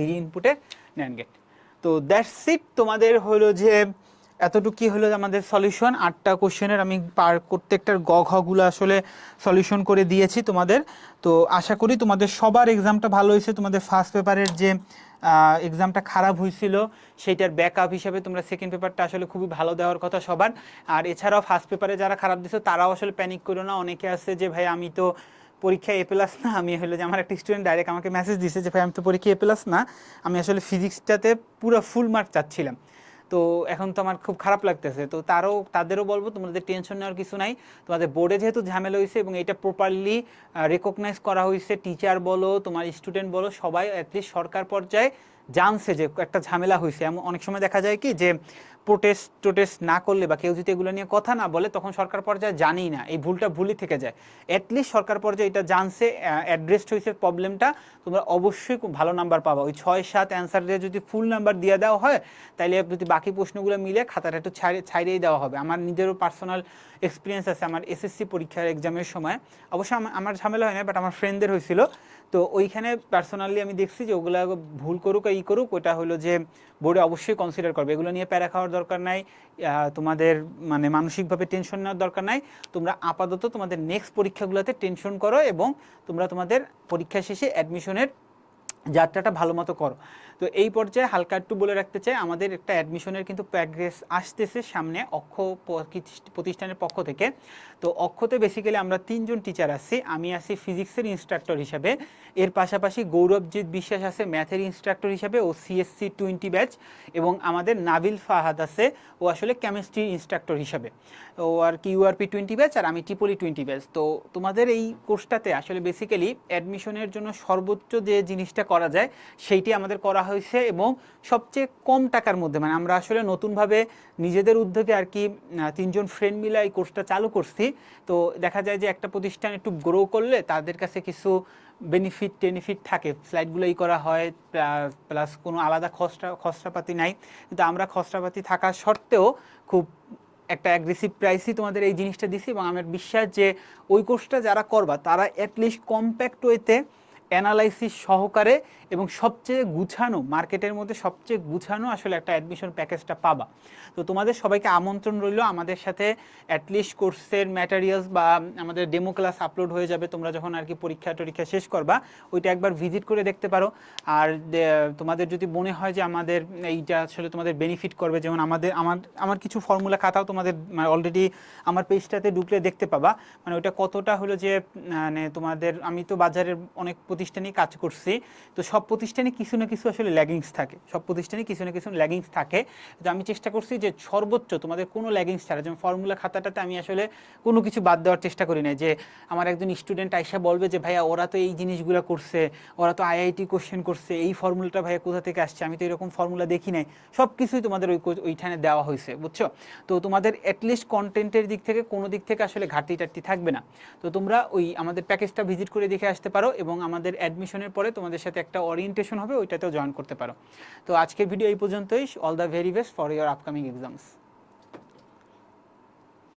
3 ইনপুটের NAND গেট। তো দ্যাটস ইট, তোমাদের হলো যে এতটুকুই হলো আমাদের সলিউশন। 8টা কোশ্চেনের আমি প্রত্যেকটার ঘগুলো আসলে সলিউশন করে দিয়েছি তোমাদের। তো আশা করি তোমাদের সবার এক্সামটা ভালো হয়েছে। তোমাদের ফার্স্ট পেপারের যে এক্সামটা খারাপ হয়েছিল সেইটার ব্যাকআপ হিসেবে তোমরা সেকেন্ড পেপারটা আসলে খুবই ভালো দেওয়ার কথা সবার। আর এছাড়াও ফার্স্ট পেপারে যারা খারাপ দিছো তারাও আসলে প্যানিক করো না। অনেকে আছে যে ভাই আমি তো পরীক্ষায় A+ না, আমি হলো যে আমার একটা স্টুডেন্ট ডাইরেক্ট আমাকে মেসেজ দিছে যে ভাই আমি তো পরীক্ষায় A+ না, আমি আসলে ফিজিক্সটাতে পুরো ফুল মার্ক চাচ্ছিলাম, তো এখন তো আমার খুব খারাপ লাগতেছে। তো তাদেরও বলবো তোমাদের টেনশন নেওয়ার কিছু নাই। তোমাদের বোর্ডে যেহেতু ঝামেলা হয়েছে এবং এটা প্রপারলি রেকগনাইজ করা হয়েছে, টিচার বলো তোমার স্টুডেন্ট বলো সবাই অ্যাটলিস্ট সরকার পর্যায়ে জানছে যে একটা ঝামেলা হয়েছে। এমন অনেক সময় দেখা যায় কি যে টোটেস্ট না করলে বা কেউ যদি এগুলো নিয়ে কথা না বলে তখন সরকার পর্যায়ে জানি না, এই ভুলটা ভুলই থেকে যায়। অ্যাটলিস্ট সরকার পর্যায়ে এটা জানছে, অ্যাড্রেসড হয়েছে প্রবলেমটা, তোমরা অবশ্যই খুব ভালো নাম্বার পাবা। ওই 6-7 অ্যান্সার দিয়ে যদি ফুল নাম্বার দিয়ে দেওয়া হয় তাইলে যদি বাকি প্রশ্নগুলো মিলে খাতাটা একটু ছাড়িয়ে দেওয়া হবে। আমার নিজেরও পার্সোনাল এক্সপিরিয়েন্স আছে, আমার এসএসসি পরীক্ষার এক্সামের সময় অবশ্য আমার ঝামেলা হয় না, বাট আমার ফ্রেন্ডদের হয়েছিল। তো ওইখানে পার্সোনালি আমি দেখছি যে ওগুলো ভুল করুক আর করুক, ওটা হলো যে বোর্ডে অবশ্যই কনসিডার করবে। এগুলো নিয়ে প্যারা খাওয়ার দরকার নাই, তোমাদের মানে মানসিকভাবে টেনশন নেওয়ার দরকার নাই। তোমরা আপাতত তোমাদের নেক্সট পরীক্ষাগুলোতে টেনশন করো এবং তোমরা তোমাদের পরীক্ষা শেষে অ্যাডমিশনের যাত্রাটা ভালো মতো করো। তো এই পর্যায়ে হালকা একটু বলে রাখতে চাই, আমাদের একটা অ্যাডমিশনের কিন্তু প্যাকেজ আসতেছে সামনে অক্ষ প্রতিষ্ঠানের পক্ষ থেকে। তো অক্ষতে বেসিক্যালি আমরা 3 জন টিচার আছি। আমি আছি ফিজিক্সের ইনস্ট্রাক্টর হিসাবে, এর পাশাপাশি গৌরবজিৎ বিশ্বাস আছে ম্যাথের ইনস্ট্রাক্টর হিসাবে, ও CSC 20 ব্যাচ, এবং আমাদের নাবিল ফাহাদ আছে, ও আসলে কেমিস্ট্রি ইনস্ট্রাক্টর হিসাবে, ও আর কি URP 20 ব্যাচ আর আমি টিপলি 20 ব্যাচ। তো তোমাদের এই কোর্সটাতে আসলে বেসিক্যালি অ্যাডমিশনের জন্য সর্বোচ্চ যে জিনিসটা করা যায় সেইটি আমাদের করা হয়েছে এবং সবচেয়ে কম টাকার মধ্যে। মানে আমরা আসলে নতুনভাবে নিজেদের উদ্যোগে আর কি 3 জন ফ্রেন্ড মিলে এই কোর্সটা চালু করছি। তো দেখা যায় যে একটা প্রতিষ্ঠান একটু গ্রো করলে তাদের কাছে কিছু টেনিফিট থাকে, স্লাইডগুলো করা হয়, প্লাস কোনো আলাদা খসড়াপাতি নাই। কিন্তু আমরা খসড়াপাতি থাকা সত্ত্বেও খুব একটা অ্যাগ্রেসিভ প্রাইসই তোমাদের এই জিনিসটা দিছি এবং আমার বিশ্বাস যে ওই কোর্সটা যারা করবা তারা অ্যাটলিস্ট কম্প্যাক্ট ওয়েতে অ্যানালাইসিস সহকারে এবং সবচেয়ে গুছানো, মার্কেটের মধ্যে সবচেয়ে গুছানো আসলে একটা অ্যাডমিশন প্যাকেজটা পাবা। তো তোমাদের সবাইকে আমন্ত্রণ রইল আমাদের সাথে অ্যাটলিস্ট কোর্সের ম্যাটেরিয়ালস বা আমাদের ডেমো ক্লাস আপলোড হয়ে যাবে তোমরা যখন আর কি পরীক্ষা শেষ করবা, ওইটা একবার ভিজিট করে দেখতে পারো। আর তোমাদের যদি মনে হয় যে আমাদের এইটা আসলে তোমাদের বেনিফিট করবে, যেমন আমার কিছু ফর্মুলা খাতাও তোমাদের অলরেডি আমার পেজটাতে ঢুকলে দেখতে পাবা, মানে ওইটা কতটা হলো যে মানে তোমাদের, আমি তো বাজারের অনেক প্রতিষ্ঠানেই কাজ করছি, তো সব প্রতিষ্ঠানে কিছু না কিছু আসলে ল্যাগিংস থাকে, তো আমি চেষ্টা করছি যে সর্বোচ্চ তোমাদের কোনো ল্যাগিংস ছাড়া, যেমন ফর্মুলা খাতাটাতে আমি আসলে কোনো কিছু বাদ দেওয়ার চেষ্টা করি না, যে আমার একজন স্টুডেন্ট আইসা বলবে যে ভাইয়া ওরা তো এই জিনিসগুলো করছে, ওরা তো IIT কোশ্চেন করছে, এই ফর্মুলাটা ভাইয়া কোথা থেকে আসছে, আমি তো এরকম ফর্মুলা দেখি নাই, সব কিছুই তোমাদের ওইখানে দেওয়া হয়েছে, বুঝছো? তো তোমাদের অ্যাটলিস্ট কন্টেন্টের দিক থেকে কোনো দিক থেকে আসলে ঘাটতি টাটতি থাকবে না। তো তোমরা ওই আমাদের প্যাকেজটা ভিজিট করে দেখে আসতে পারো এবং আমাদের অ্যাডমিশনের পরে তোমাদের সাথে একটা ওরিয়েন্টেশন হবে, ওইটাতেও জয়েন করতে পারো। তো আজকের ভিডিও এই পর্যন্তই। All the very best for your upcoming exams.